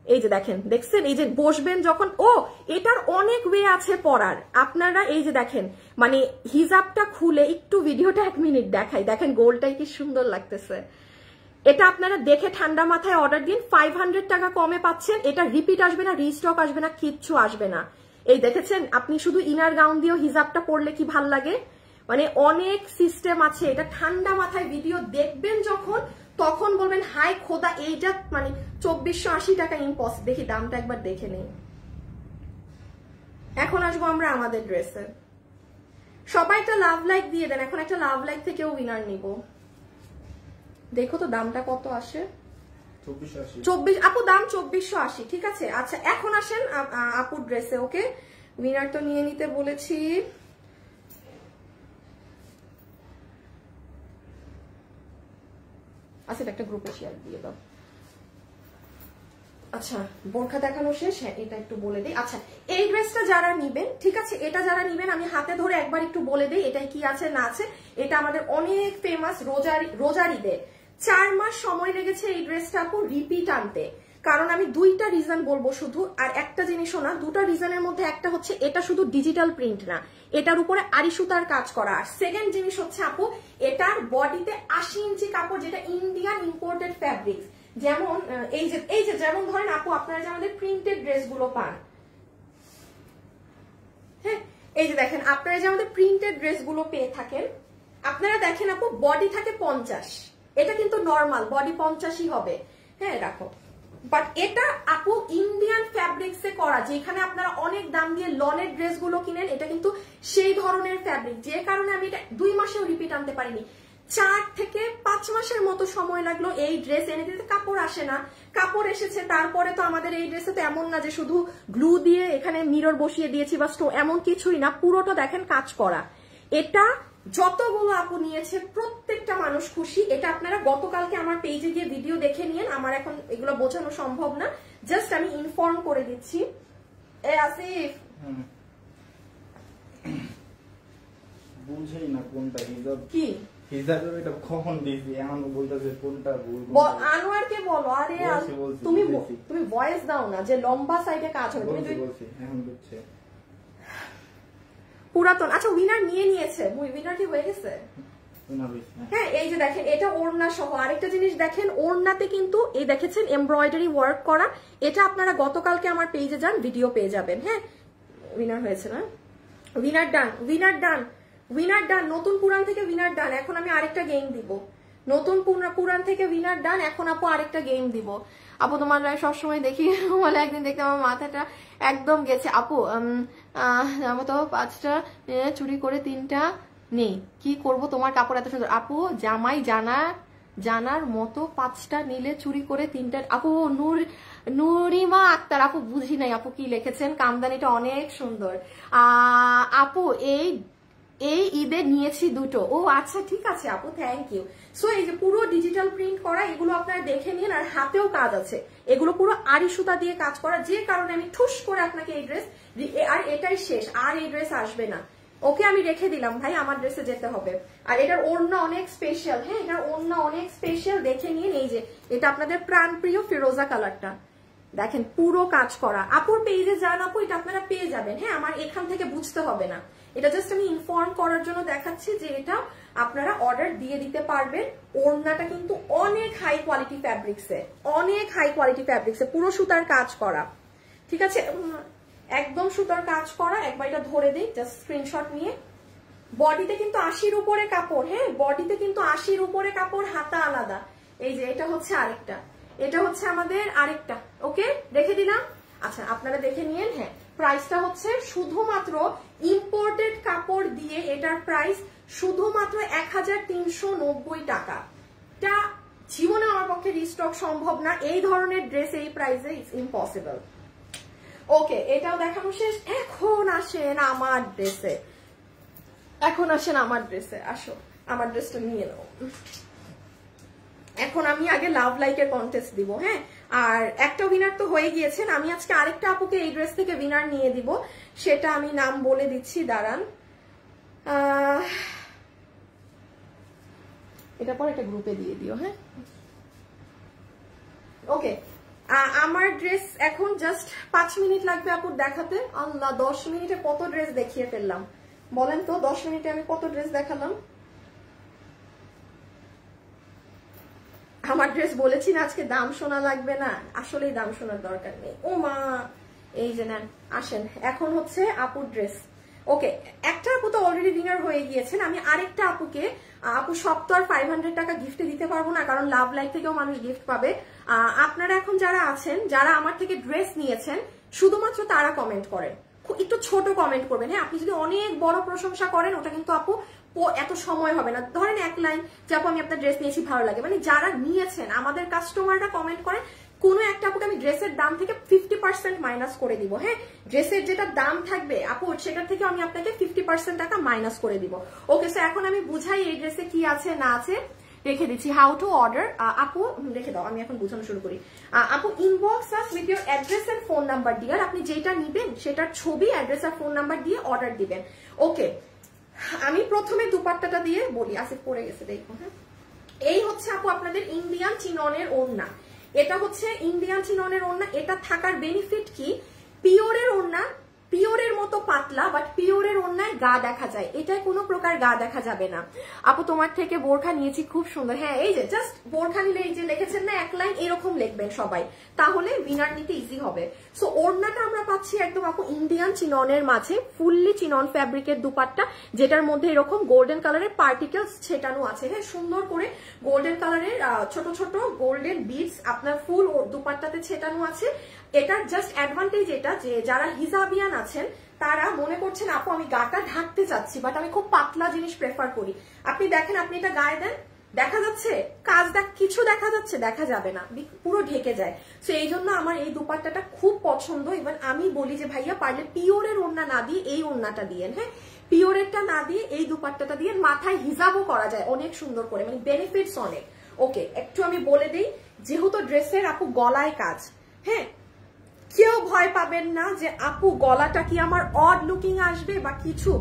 এই যে দেখেন, দেখছেন? এই যে বসবেন যখন, ও এটার অনেক ওয়ে আছে পরার। আপনারা এই যে দেখেন, মানে হিজাবটা খুলে একটু ভিডিওটা 1 মিনিট দেখাই, দেখেন গোলটাই কি সুন্দর লাগতেছে। এটা আপনারা দেখে ঠান্ডা মাথায় অর্ডার দিন, 500 টাকা কমে পাচ্ছেন। এটা রিপিট আসবে না, রিস্টক আসবে না, কিচ্ছু আসবে না। এই দেখেছেন, আপনি শুধু ইনার গাউন দিয়েও হিজাবটা পরলে কি ভাল লাগে। মানে অনেক সিস্টেম আছে। এটা ঠান্ডা মাথায় ভিডিও দেখবেন যখন, তখন বলবেন হাই খোদা, এইটা মানে 2480 টাকা ইম্পসিবল। দেখি দামটা একবার দেখে নেই। এখন আসবো আমরা আমাদের ড্রেসে। সবাই একটা লাভ লাইক দিয়ে দেন, এখন একটা লাভ লাইক থেকেও উইনার নিব। দেখো তো দামটা কত আসে। 24 আপু, দাম 2480, ঠিক আছে? আচ্ছা এখন আসেন আপুর ড্রেসে। ওকে, উইনার তো নিয়ে নিতে বলেছি। আচ্ছা একটা গ্রুপে শেয়ার দিয়ে দাও। আচ্ছা বোরখা দেখানো শেষ। হ্যাঁ, এটা একটু বলে দিই। আচ্ছা এই ড্রেসটা যারা নিবেন, ঠিক আছে, এটা যারা নিবেন আমি হাতে ধরে একবার একটু বলে দিই এটাই কি আছে না আছে। এটা আমাদের অনেক ফেমাস রোজার ঈদে 4 মাস সময় লেগেছে এই ড্রেসটা আপু রিপিট আনতে। কারণ আমি 2টা রিজন বলবো শুধু, আর একটা জিনিসও না। 2টা রিজনের মধ্যে একটা হচ্ছে এটা শুধু ডিজিটাল প্রিন্ট না, এটার উপরে আড়ি সুতার কাজ করা। আর সেকেন্ড জিনিস হচ্ছে আপু, এটার বডিতে 80 ইঞ্চি কাপড়, যেটা ইন্ডিয়ান ইম্পোর্টেড ফ্যাব্রিক্স। যেমন এই যে যেমন ধরেন আপু আপনারা যে আমাদের প্রিন্টেড ড্রেসগুলো পান, হ্যাঁ, এই যে দেখেন আপনারা যে আমাদের প্রিন্টেড ড্রেসগুলো পেয়ে থাকেন, আপনারা দেখেন আপু বডি থাকে 50, এটা কিন্তু নর্মাল বডি 50ই হবে। হ্যাঁ রাখো, বাট এটা আপু ইন্ডিয়ান ফ্যাব্রিক্সে করা, যেখানে আপনারা অনেক দাম দিয়ে লনের ড্রেসগুলো কিনেন, এটা কিন্তু সেই ধরনের ফ্যাব্রিক, যে কারণে আমি এটা 2 মাসেও রিপিট আনতে পারিনি। 4 থেকে 5 মাসের মতো সময় লাগলো এই ড্রেস এনে দিতে। কাপড় আসে না, কাপড় এসেছে। তারপরে তো আমাদের এই ড্রেসে তো এমন না যে শুধু গ্লু দিয়ে এখানে মিরর বসিয়ে দিয়েছি বা স্টো, এমন কিছুই না, পুরোটা দেখেন কাজ করা। এটা যতগুলো আপু নিয়েছে প্রত্যেকটা মানুষ খুশি। এটা আপনারা গতকালকে আমার পেজে গিয়ে ভিডিও দেখে নিন, আমার এখন এগুলো বোঝানো সম্ভব না, জাস্ট আমি ইনফর্ম করে দিচ্ছি। এ আসিফ
বুঝেই না কোনটা হিজাব
কি
হিজাবের, এটা কখন দিছি এখন বলতেছে কোনটা ভুল।
আনোয়ারকে বলো, আরে তুমি ভয়েস দাও না যে লম্বা সাইডে কাজ হবে। তুমি
বলছি এখন বুঝছে
পুরাতন। আচ্ছা উইনার নিয়ে নিয়েছে, উইনার কি হয়ে গেছে? হ্যাঁ, এই যে দেখেন এটা ওড়না সহ। আরেকটা জিনিস দেখেন, ওড়নাতে কিন্তু এই দেখেছেন এমব্রয়ডারি ওয়ার্ক করা। এটা আপনারা গতকালকে আমার পেজে যান, ভিডিও পেয়ে যাবেন। হ্যাঁ, উইনার হয়েছে না? উইনার ডান, উইনার ডান। উইনার ডান, নতুন পুরান থেকে উইনার ডান। এখন আমি আরেকটা গেম দিব, নতুন পুরান থেকে উইনার ডান। এখন আপু আরেকটা গেম দিব। আপু তোমার সবসময় দেখি, বলে একদিন দেখতে আমার মাথাটা একদম গেছে। আপু জানো তো 5টা চুরি করে 3টা নেই, কি করব তোমার কাপড় এত সুন্দর। আপু জামাই জানার মতো 5টা নিলে চুরি করে 3টা। আপু নুরিমা আক্তার, আপু বুঝি নাই আপু কি লিখেছেন, কামদানিটা অনেক সুন্দর। আপু এই ঈদে নিয়েছি 2টো। ও আচ্ছা ঠিক আছে আপু, থ্যাংক ইউ। সো এই যে পুরো ডিজিটাল প্রিন্ট করা, এগুলো আপনারা দেখে নিন। আর হাতেও কাজ আছে, এগুলো পুরো আড়ি সুতা দিয়ে কাজ করা, যে কারণে আমি ঠুস করে আপনাকে এই ড্রেস, আর এটাই শেষ, আর এই ড্রেস আসবে না। ওকে আমি রেখে দিলাম ভাই, আমার ড্রেসে যেতে হবে। আর এটার ওড়না অনেক স্পেশাল, হ্যাঁ এটার ওড়না অনেক স্পেশাল, দেখে নিন। এই যে এটা আপনাদের প্রাণপ্রিয় ফিরোজা কালারটা, দেখেন পুরো কাজ করা। আপুর পেজে যান আপু, এটা আপনারা পেয়ে যাবেন। হ্যাঁ আমার এখান থেকে বুঝতে হবে না, এটা জাস্ট আমি ইনফর্ম করার জন্য দেখাচ্ছি যে এটা আপনারা অর্ডার দিয়ে দিতে পারবেন। ওড়নাটা কিন্তু অনেক হাই কোয়ালিটি ফ্যাব্রিক্সে, অনেক হাই কোয়ালিটি ফ্যাব্রিক্সে, পুরো সুতার কাজ করা, ঠিক আছে একদম সুতার কাজ করা। একবার এটা ধরে দিই, জাস্ট স্ক্রিনশট নিয়ে। বডিতে কিন্তু 80-র উপরে কাপড়, হ্যাঁ বডিতে কিন্তু 80-র উপরে কাপড়, হাতা আলাদা। এই যে এটা হচ্ছে আরেকটা, এটা হচ্ছে আমাদের আরেকটা। ওকে রেখে দিলাম। আচ্ছা আপনারা দেখে নিয়েন। হ্যাঁ প্রাইসটা হচ্ছে শুধুমাত্র ইম্পোর্টেড কাপড় দিয়ে এটার প্রাইস শুধুমাত্র 1390 টাকা। এটা জীবনে আমার পক্ষে রিস্টক সম্ভব না, এই ধরনের ড্রেস এই প্রাইসে ইটস ইম্পসিবল। ওকে এটাও দেখানো শেষ। এখন আসেন আমার ড্রেসে, আসো আমার ড্রেসটা নিয়ে নাও। এখন আমি আগে লাভ লাইকের কন্টেস্ট দিব। হ্যাঁ আর একটা উইনার তো হয়ে গিয়েছেন, আমি আজকে আরেকটা আপুকে এই ড্রেস থেকে উইনার নিয়ে দিব, সেটা আমি নাম বলে দিচ্ছি, দাঁড়ান। এটা পর একটা গ্রুপে দিয়ে দিও। হ্যাঁ ওকে আমার ড্রেস এখন জাস্ট 5 মিনিট লাগবে আপুর দেখাতে। আল্লাহ 10 মিনিটে কত ড্রেস দেখিয়ে ফেললাম বলেন তো, 10 মিনিটে আমি কত ড্রেস দেখালাম। আমার ড্রেস বলেছি না আজকে দাম শোনা লাগবে না, আসলেই দাম শোনার দরকার নেই। ও মা এই যে নেন, আসেন এখন হচ্ছে আপুর ড্রেস। ওকে একটা আপু তো অলরেডি উইনার হয়ে গিয়েছেন, আমি আরেকটা আপুকে, আপু সব তো আর 500 টাকা গিফটে দিতে পারবো না, কারণ লাভ লাইক থেকেও মানুষ গিফট পাবে। আপনারা এখন যারা আছেন, যারা আমার থেকে ড্রেস নিয়েছেন, শুধুমাত্র তারা কমেন্ট করেন, একটু ছোট কমেন্ট করবেন। হ্যাঁ আপনি যদি অনেক বড় প্রশংসা করেন, ওটা কিন্তু আপু এত সময় হবে না। ধরেন এক লাইন যে আপু আমি আপনার ড্রেস নিয়েছি ভালো লাগে, মানে যারা নিয়েছেন আমাদের কাস্টমাররা কমেন্ট করেন, কোনো একটা আপুকে আমি ড্রেসের দাম থেকে 50% মাইনাস করে দিব। হ্যাঁ ড্রেসের যেটা দাম থাকবে আপু, সেটার থেকে আমি আপনাকে 50% টাকা মাইনাস করে দিব। ওকে সো এখন আমি বুঝাই এই ড্রেসে কি আছে না আছে, রেখে দিচ্ছি। হাউ টু অর্ডার, আপু রেখে দাও, আমি এখন বোঝানো শুরু করি। আপু inbox us with your address and phone number dear, আপনি যেটা নিবেন সেটার ছবি, অ্যাড্রেস আর ফোন নাম্বার দিয়ে অর্ডার দিবেন। ওকে আমি প্রথমে দুপাট্টাটা দিয়ে বলি, আসিফ পড়ে গেছে দেখো। হ্যাঁ এই হচ্ছে আপু আপনাদের ইন্ডিয়ান চিননের ওড়না, এটা হচ্ছে ইন্ডিয়ান চিননের ওড়না। এটা থাকার বেনিফিট কি, পিওরের ওড়না, পিওরের মতো পাতলা, বাট পিওরের ওড়নায় গা দেখা যায়, এটায় কোনো প্রকার গা দেখা যাবে না। আপু তোমার থেকে বোরখা নিয়েছি খুব সুন্দর। হ্যাঁ এই যে জাস্ট বোরখা নিলে এই যে লিখেছেন না এক লাইন, এরকম লিখবেন সবাই, তাহলে উইনার নিতে ইজি হবে। সো ওড়নাটা আমরা পাচ্ছি একদম আপু ইন্ডিয়ান চিননের মাঝে, ফুললি চিনন ফ্যাব্রিকের দুপাট্টা, যেটার মধ্যে এরকম গোল্ডেন কালারের পার্টিকেলস ছেটানো আছে। হ্যাঁ সুন্দর করে গোল্ডেন কালারের ছোট ছোট গোল্ডেন বিডস আপনার ফুল দুপাট্টাতে ছেটানো আছে। এটার জাস্ট অ্যাডভান্টেজ এটা যে যারা হিজাবিয়ান আছেন তারা মনে করছেন আপু আমি গাটা ঢাকতে চাচ্ছি, বাট আমি খুব পাতলা জিনিস প্রেফার করি। আপনি দেখেন, আপনি এটা গায়ে দেন, দেখা যাচ্ছে কাজ, কিছু দেখা যাচ্ছে, দেখা যাবে না, পুরো ঢেকে যায়। সো এই জন্য আমার এই দুপাট্টাটা খুব পছন্দ। ইভেন আমি বলি যে ভাইয়া পারলে পিওরের ওড়না না দিয়ে এই ওড়নাটা দিয়েন। হ্যাঁ পিওরেরটা না দিয়ে এই দুপাট্টাটা দিয়ে মাথায় হিজাবও করা যায় অনেক সুন্দর করে, মানে বেনিফিটস অনেক। ওকে একটু আমি বলে দিই, যেহেতু ড্রেসের আপু গলায় কাজ, হ্যাঁ কেউ ভয় পাবেন না যে আপু গলাটা কি আমার অড লুকিং আসবে বা কিছু,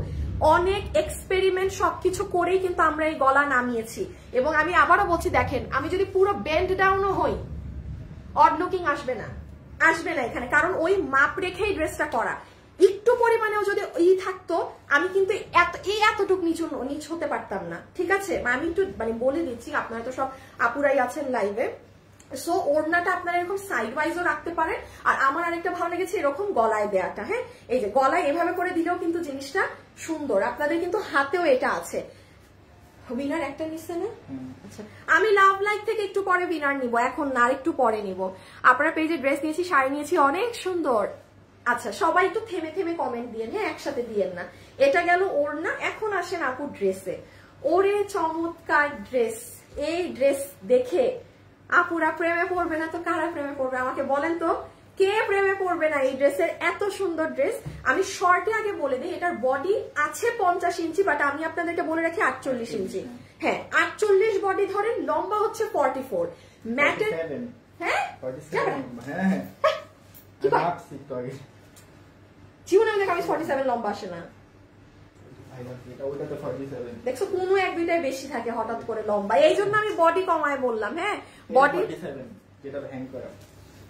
অনেক এক্সপেরিমেন্ট সবকিছু করেই কিন্তু আমরা এই গলা নামিয়েছি। এবং আমি আবারও বলছি, দেখেন আমি যদি পুরো বেন্ড ডাউনও হই, অড লুকিং আসবে না, আসবে না এখানে, কারণ ওই মাপ রেখেই ড্রেসটা করা। একটু পরিমাণেও যদি থাকতো আমি কিন্তু এতটুকু নিচ হতে পারতাম না, ঠিক আছে। আমি একটু মানে বলে দিচ্ছি, আপনারা তো সব আপুরাই আছেন লাইভে, সো ওড়নাটা আপনারা এরকম সাইড ওয়াইজও রাখতে পারেন। আর আমার আরেকটা ভালো লেগেছে এরকম গলায় দেয়াটা। হ্যাঁ, এই যে গলায় এভাবে করে দিলেও কিন্তু জিনিসটা সুন্দর। আপনাদের কিন্তু হাতেও এটা আছে। উইনার একটা নিচ্ছে না? আচ্ছা, আমি লাভ লাইক থেকে একটু পরে উইনার নিব, এখন না, একটু পরে নিব। আপনারা পেজে ড্রেস নিয়েছি, শাড়ি নিয়েছি, অনেক সুন্দর। আচ্ছা, সবাই একটু থেমে থেমে কমেন্ট দিয়েন, হ্যাঁ, একসাথে দিয়েন না। এটা গেল ওড়না। এখন আসেন আপু ড্রেসে। ওরে চমৎকার ড্রেস! এই ড্রেস দেখে আপুরা প্রেমে পড়বে না তো কারা প্রেমে পড়বে আমাকে বলেন তো? কে প্রেমে পড়বে না এই ড্রেসের? এত সুন্দর ড্রেস। আমি শর্টে আগে বলে দিই, এটার বডি আছে 50 ইঞ্চি, বাট আমি আপনাদেরকে বলে রাখি 48 ইঞ্চি। হ্যাঁ, 48 বডি ধরেন, লম্বা হচ্ছে 44। ম্যাটের হ্যাঁ জীবনে আমাদের আমি 47 লম্বা আসে না। দেখছো, কোনো এক দুইটাই বেশি থাকে হঠাৎ করে লম্বা, এই জন্য আমি বডি কমায় বললাম। হ্যাঁ, বডি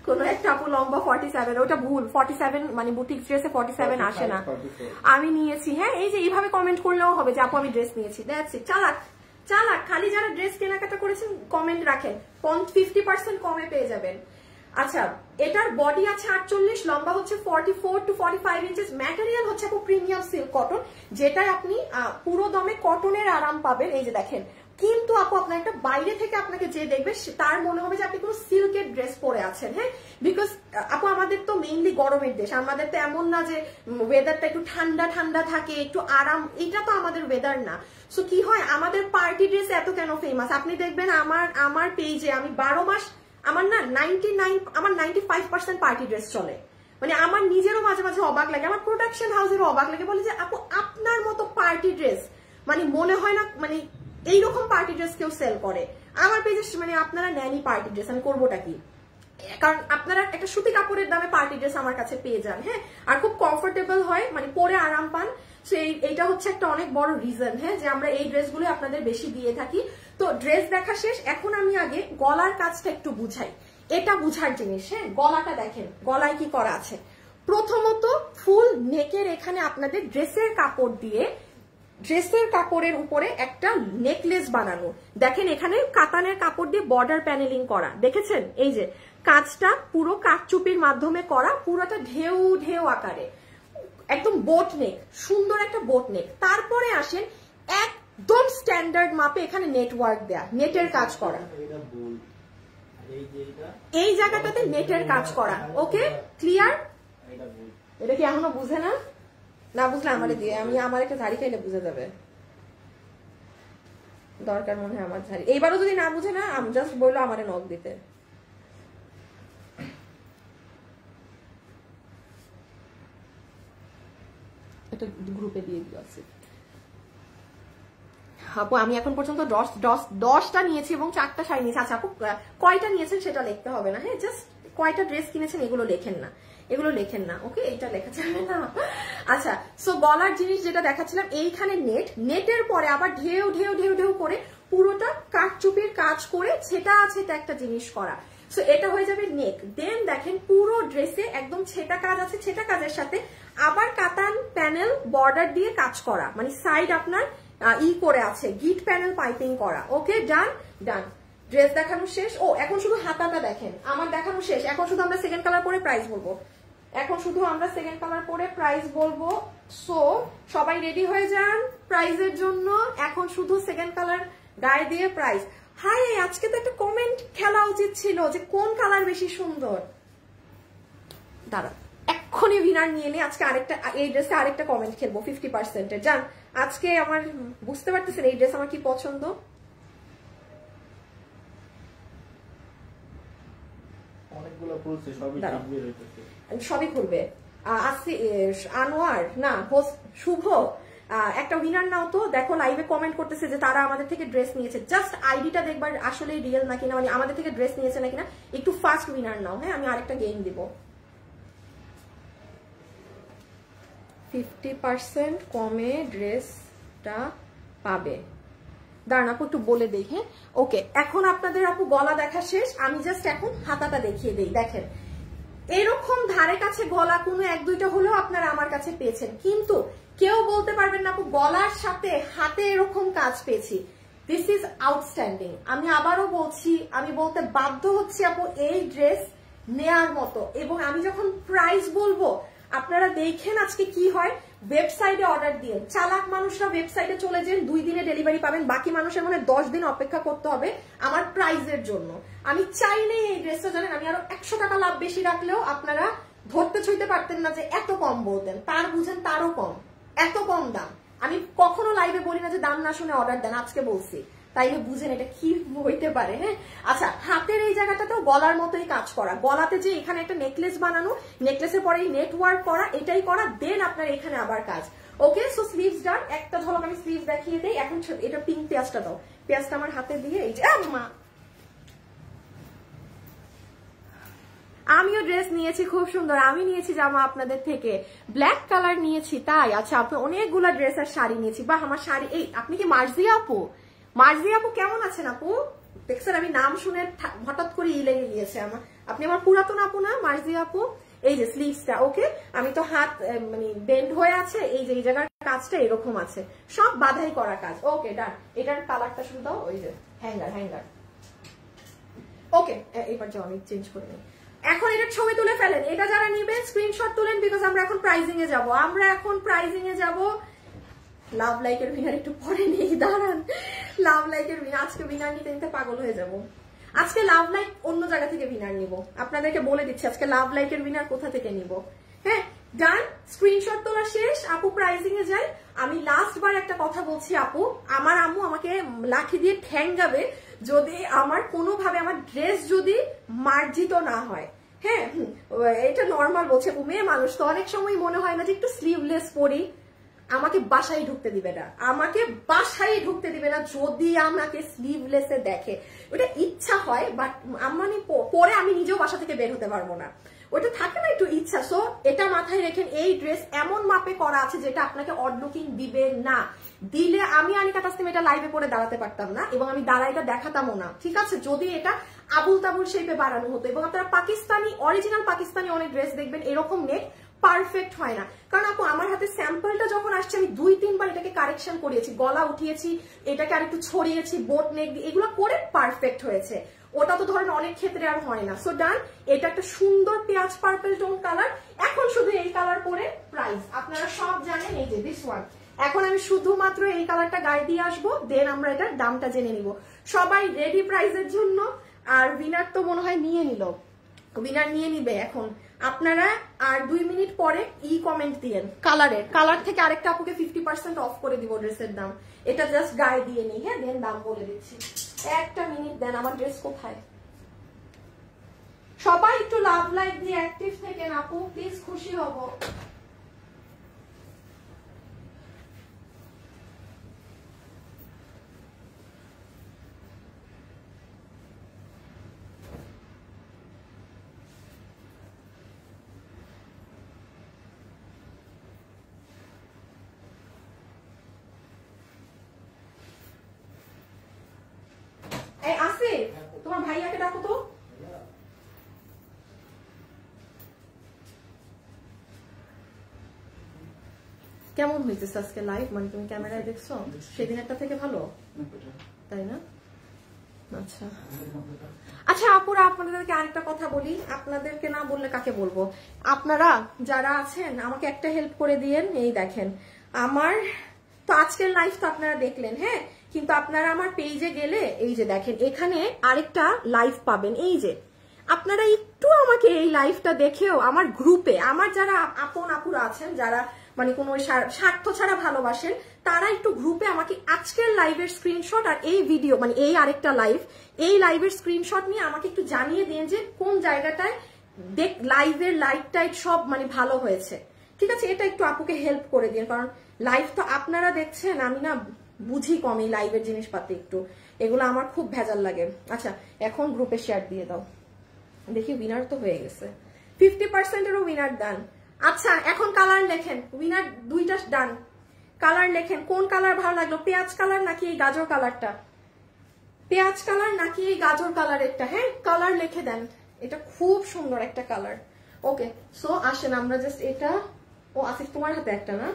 কোন একটা আপু লম্বা 47, ওটা ভুল। 47 মানে বুটিক ড্রেসে 47 আসে না। আমি নিয়েছি। হ্যাঁ, এই যে এইভাবে কমেন্ট করলেও হবে যে আপু আমি ড্রেস নিয়েছি। That's it. চালাক চালাক। খালি যারা ড্রেস কেনাকাটা করেছেন কমেন্ট রাখেন, 50% কমে পেয়ে যাবেন। আচ্ছা, এটার বডি আছে 48, লম্বা হচ্ছে 44 to 45 ইঞ্চেস। ম্যাটেরিয়াল হচ্ছে আপু প্রিমিয়াম সিল্ক কটন, যেটাই আপনি পুরো দমে কটনের আরাম পাবেন। এই যে দেখেন, কিন্তু আপু আপনার একটা বাইরে থেকে আপনাকে যে দেখবে তার মনে হবে যে আপনি কোনো সিল্কের ড্রেস পরে আছেন। হ্যাঁ, বিকজ আপু আমাদের তো মেইনলি গরমের দেশ, আমাদের তো এমন না যে ওয়েদারটা একটু ঠান্ডা ঠান্ডা থাকে, একটু আরাম, এটা তো আমাদের ওয়েদার না। সো কি হয়, আমাদের পার্টি ড্রেস এত কেন ফেমাস? আপনি দেখবেন আমার পেজে আমি 12 মাস আমার না 95% পার্টি ড্রেস চলে। মানে আমার নিজেরও মাঝে মাঝে অবাক লাগে, আমার প্রোডাকশন হাউসেরও অবাক লাগে, বলে যে আপু আপনার মতো পার্টি ড্রেস মানে মনে হয় না মানে এইরকম পার্টি ড্রেস কেউ সেল করে। আমার পেজে মানে আপনারা নেনই পার্টি ড্রেস, আমি করবোটা কি? কারণ আপনারা একটা সুতি কাপড়ের দামে পার্টি ড্রেস আমার কাছে পেয়ে যান। হ্যাঁ, আর খুব কমফোর্টেবল হয়, মানে পরে আরাম পান। সো এইটা হচ্ছে একটা অনেক বড় রিজন, হ্যাঁ, যে আমরা এই ড্রেসগুলো আপনাদের বেশি দিয়ে থাকি। তো ড্রেস দেখা শেষ, এখন আমি আগে গলার কাজটা একটু বুঝাই। এটা বুঝার জিনিস। হ্যাঁ, গলাটা দেখেন, গলায় কি করা আছে। প্রথমত ফুল নেকের এখানে আপনাদের ড্রেসের কাপড় দিয়ে, ড্রেসের কাপড়ের উপরে একটা নেকলেস বানানো। দেখেন এখানে কাতানের কাপড় দিয়ে বর্ডার প্যানেলিং করা, দেখেছেন? এই যে কাজটা পুরো কাঠচুপির মাধ্যমে করা, পুরোটা ঢেউ ঢেউ আকারে, একদম বোট নেক, সুন্দর একটা বোট নেক। তারপরে আসেন একদম স্ট্যান্ডার্ড মাপে এখানে নেটওয়ার্ক দেয়া, নেটের কাজ করা, এই জায়গাটাতে নেটের কাজ করা। ওকে, ক্লিয়ার? এটা কি এখনো বুঝে না? না বুঝলে আমারে দিয়ে, আমি আমার একটা ঝাড়ি খাইলে বুঝে যাবে। দরকার মনে হয় আমার ঝাড়ি। এইবারও যদি না বুঝে না, আমি জাস্ট বললো আমারে নখ দিতে। এটা গ্রুপে দিয়ে দিচ্ছি। আপু আমি এখন পর্যন্ত 10টা নিয়েছি এবং 4টা শাড়ি নিয়েছি। আচ্ছা আপু কয়টা নিয়েছেন সেটা লিখতে হবে না। হ্যাঁ, জাস্ট কয়টা ড্রেস কিনেছেন এগুলো লেখেন না, এগুলো লেখেন না। ওকে, এটা লেখা যাবে না। আচ্ছা, সো গলার জিনিস যেটা দেখাচ্ছিলাম, এইখানে নেটের পরে আবার ঢেউ ঢেউ ঢেউ ঢেউ করে পুরোটা কাঠচুপির কাজ করে ছেটা ছেটা একটা জিনিস করা। সো এটা হয়ে যাবে নেক। দেন দেখেন পুরো ড্রেসে একদম ছেটা কাজ আছে, ছেটা কাজের সাথে আবার কাতান প্যানেল বর্ডার দিয়ে কাজ করা, মানে সাইড আপনার করে আছে, গিট প্যানেল পাইপিং করা। ওকে, ডান ডান। ড্রেস দেখানো শেষ। ও এখন শুধু হাতাটা দেখেন, আমার দেখানো শেষ। এখন শুধু আমরা সেকেন্ড কালার পরে প্রাইস বলবো। এখন শুধু আমরা সেকেন্ড কালার পরে প্রাইস বলবো। সো সবাই রেডি হয়ে যান প্রাইজের জন্য। এখন শুধু সেকেন্ড কালার গায়ে দিয়ে প্রাইস। হাই, আজকে তো একটা কমেন্ট খেলা উচিত ছিল যে কোন কালার বেশি সুন্দর। দাঁড়া, এক্ষুনি উইনার নিয়ে নে। আজকে আরেকটা, এই ড্রেসে আরেকটা কমেন্ট খেলবো 50%-এর। জান আজকে আমার বুঝতে পারতেছেন এই ড্রেস আমার কি পছন্দ। সবই খুলবে। আনোয়ার না শুভ, একটা উইনার নাও তো। দেখো লাইভে কমেন্ট করতেছে যে তারা আমাদের থেকে ড্রেস নিয়েছে। জাস্ট আইডিটা দেখবার আসলে রিয়েল নাকি না, মানে আমাদের থেকে ড্রেস নিয়েছে নাকি না। একটু ফাস্ট উইনার নাও। হ্যাঁ, আমি আরেকটা গেম দিব। 50% কমে ড্রেসটা পাবে। দাঁড়ান আপু একটু বলে দেই। হ্যাঁ, ওকে, এখন আপনাদের আপু গলা দেখা শেষ। আমি জাস্ট এখন হাতাটা দেখিয়ে দেই। দেখেন এরকম ধারে কাছে গলা কোনো 1-2টা হলেও আপনারা আমার কাছে পেয়েছেন, কিন্তু কেউ বলতে পারবেন না আপু গলার সাথে হাতে এরকম কাজ পেয়েছি। This is outstanding. আমি আবারও বলছি, আমি বলতে বাধ্য হচ্ছি আপু এই ড্রেস নেয়ার মতো। এবং আমি যখন প্রাইস বলবো আপনারা দেখেন আজকে কি হয়। ওয়েবসাইটে অর্ডার দিয়ে চালাক মানুষরা ওয়েবসাইটে চলে যান, 2 দিনে ডেলিভারি পাবেন, বাকি মানুষের মনে 10 দিন অপেক্ষা করতে হবে আমার প্রাইজের জন্য। আমি চাইলেই এই ড্রেসটা জানেন আমি আরো 100 টাকা লাভ বেশি রাখলেও আপনারা ধরতে ছুঁইতে পারতেন না যে এত কম বলতেন। তার বুঝেন তারও কম, এত কম দাম। আমি কখনো লাইভে বলি না যে দাম না শুনে অর্ডার দেন, আজকে বলছি, তাইলে বুঝেন এটা কি হইতে পারে। হ্যাঁ, আচ্ছা, হাতের এই জায়গাটাতেও গলার মতোই কাজ করা, গলাতে যে এখানে একটা নেকলেস বানানো, নেকলেসের পরে এই নেটওয়ার্ক করা, এটাই করা, দেন আপনার এখানে আবার কাজ। ওকে, সো স্লিভস ডান। একটা ঝলক আমি স্লিভস দেখিয়ে দেই। এখন এটা পিঙ্ক পেঁয়াজটা দাও, পেঁয়াজটা আমার হাতে দিয়ে এই যে মা, আমিও ড্রেস নিয়েছি খুব সুন্দর। আমি নিয়েছি জামা আপনাদের থেকে, ব্ল্যাক কালার নিয়েছি। তাই? আচ্ছা, আপনি অনেকগুলা ড্রেস আর শাড়ি নিয়েছি। বাহ, আমার শাড়ি। এই আপনি কি মার্জিয়া আপু? মার্জিয়া আপু কেমন আছেন আপু? দেখছেন আমি নাম শুনে হঠাৎ করে লেগে গিয়েছে আমার। আপনি আমার পুরাতন আপু না মার্জিয়া আপু? এই যে স্লিভসটা, ওকে, আমি তো হাত মানে বেন্ড হয়ে আছে, এই যে এই জায়গার কাজটা এরকম আছে, সব বাধাই করা কাজ। ওকে, ডান। এটার কালারটা শুধু দাও, ওই যে হ্যাঙ্গার। ওকে, এবার যাও আমি চেঞ্জ করে নিই। এখন এটার ছবি তুলে ফেলেন। এটা যারা নিবেন স্ক্রিনশট তুলেন, বিকজ আমরা এখন প্রাইজিং এ যাব। লাভ লাইকের উইনার একটু পরে নেই, দাঁড়ান। লাভ লাইকের উইনার আজকে উইনার নিতে পাগল হয়ে যাব। আজকে লাভ লাইক অন্য জায়গা থেকে উইনার নিব, আপনাদেরকে বলে দিচ্ছি আজকে লাভ লাইকের উইনার কোথা থেকে নিব। হ্যাঁ, ডান, স্ক্রিনশট তোলা শেষ। আপু প্রাইজিং এ যাই। আমি লাস্ট বার একটা কথা বলছি আপু, আমার আম্মু আমাকে লাঠি দিয়ে ঠ্যাঙ্গাবে যদি আমার কোনোভাবে আমার ড্রেস যদি মার্জিত না হয়। হ্যাঁ, এটা নর্মাল বলছে, মেয়ে মানুষ তো অনেক সময় মনে হয় না যে একটু স্লিভলেস পরি। আমাকে বাসায় ঢুকতে দিবে না, যদি আমাকে স্লিভলেসে দেখে। ওটা ইচ্ছা হয়, বাট মানে পরে আমি নিজেও বাসা থেকে বের হতে পারবো না। ওটা থাকে না একটু ইচ্ছা। সো এটা মাথায় রেখেন, এই ড্রেস এমন মাপে করা আছে যেটা আপনাকে অড লুকিং দিবে না। দিলে আমি আনিকা তাসনিম এটা লাইভে পরে দাঁড়াতে পারতাম না, এবং আমি দাঁড়াইটা দেখাতামও না। ঠিক আছে, যদি এটা আবুল তাবুল শেপে বানানো হতো। এবং আপনারা পাকিস্তানি, অরিজিনাল পাকিস্তানি অনেক ড্রেস দেখবেন এরকম নেক পারফেক্ট হয় না। কারণ আপু আমার হাতে স্যাম্পলটা যখন আসছে আমি 2-3 বার এটাকে কারেকশন করিয়েছি, গলা উঠিয়েছি, এটাকে আর একটু ছড়িয়েছি, বোট নেক দিয়ে, এগুলো করে পারফেক্ট হয়েছে। ওটা তো ধরেন অনেক ক্ষেত্রে আর হয় না। সো ডান, এটা একটা সুন্দর পেঁয়াজ পার্পল টোন কালার। এখন শুধু এই কালার পরে প্রাইস আপনারা সব জানেন, এই যে দিস ওয়ান। এখন আমি শুধুমাত্র এই কালারটা গায়ে দিয়ে আসবো, দেন আমরা এটার দামটা জেনে নিব। সবাই রেডি প্রাইসের জন্য? আর উইনার তো মনে হয় নিয়ে নিল, উইনার নিয়ে নিবে এখন। আপনারা আর 2 মিনিট পরে কমেন্ট দিয়েন কালার থেকে আরেকটা আপুকে 50% অফ করে দিব ড্রেসের দাম। এটা জাস্ট গায়ে দিয়ে নিই, হ্যাঁ, দেন দাম বলে দিচ্ছি। একটা মিনিট দেন। আমার ড্রেস কোথায়? সবাই একটু লাভ লাইক দিয়ে অ্যাক্টিভ থেকেন আপু, প্লিজ, খুশি হব। তোমার ভাইয়াকে ডাকো তো। কেমন হইতেছে আজকে লাইভ? মানে তুমি ক্যামেরায় দেখছো সেদিন একটা থেকে ভালো, তাই না? আচ্ছা আচ্ছা আপুরা, আপনাদেরকে আরেকটা কথা বলি, আপনাদেরকে না বললে কাকে বলবো। আপনারা যারা আছেন আমাকে একটা হেল্প করে দিয়েন। এই দেখেন আমার তো আজকের লাইভ তো আপনারা দেখলেন, হ্যাঁ, কিন্তু আপনারা আমার পেজে গেলে এই যে দেখেন এখানে আরেকটা লাইভ পাবেন। এই যে আপনারা একটু আমাকে এই লাইভটা দেখেও আমার গ্রুপে, আমার যারা আপন আপুরা আছেন, যারা মানে কোনো স্বার্থ ছাড়া ভালোবাসেন, তারা একটু গ্রুপে আমাকে আজকের লাইভের স্ক্রিনশট আর এই ভিডিও মানে এই আরেকটা লাইভ, এই লাইভের স্ক্রিনশট নিয়ে আমাকে একটু জানিয়ে দিন যে কোন জায়গাটায় লাইভের লাইট টাইট সব মানে ভালো হয়েছে। ঠিক আছে, এটা একটু আপুকে হেল্প করে দিন, কারণ লাইভ তো আপনারা দেখছেন, আমি না বুঝি কম এই লাইভের জিনিসপাতি, একটু এগুলো আমার খুব ভেজাল লাগে। আচ্ছা, এখন গ্রুপে শেয়ার দিয়ে দাও। দেখি উইনার তো হয়ে গেছে, 50%-এরও উইনার ডান। আচ্ছা, এখন কালার লেখেন, উইনার 2টা ডান। কালার লেখেন, কোন কালার ভালো লাগলো, পেঁয়াজ কালার নাকি এই গাজর কালারটা? পেঁয়াজ কালার নাকি এই গাজর কালারেরটা? হ্যাঁ, কালার লিখে দেন। এটা খুব সুন্দর একটা কালার। ওকে, সো আসেন আমরা জাস্ট এটা, ও আসিফ তোমার হাতে একটা না,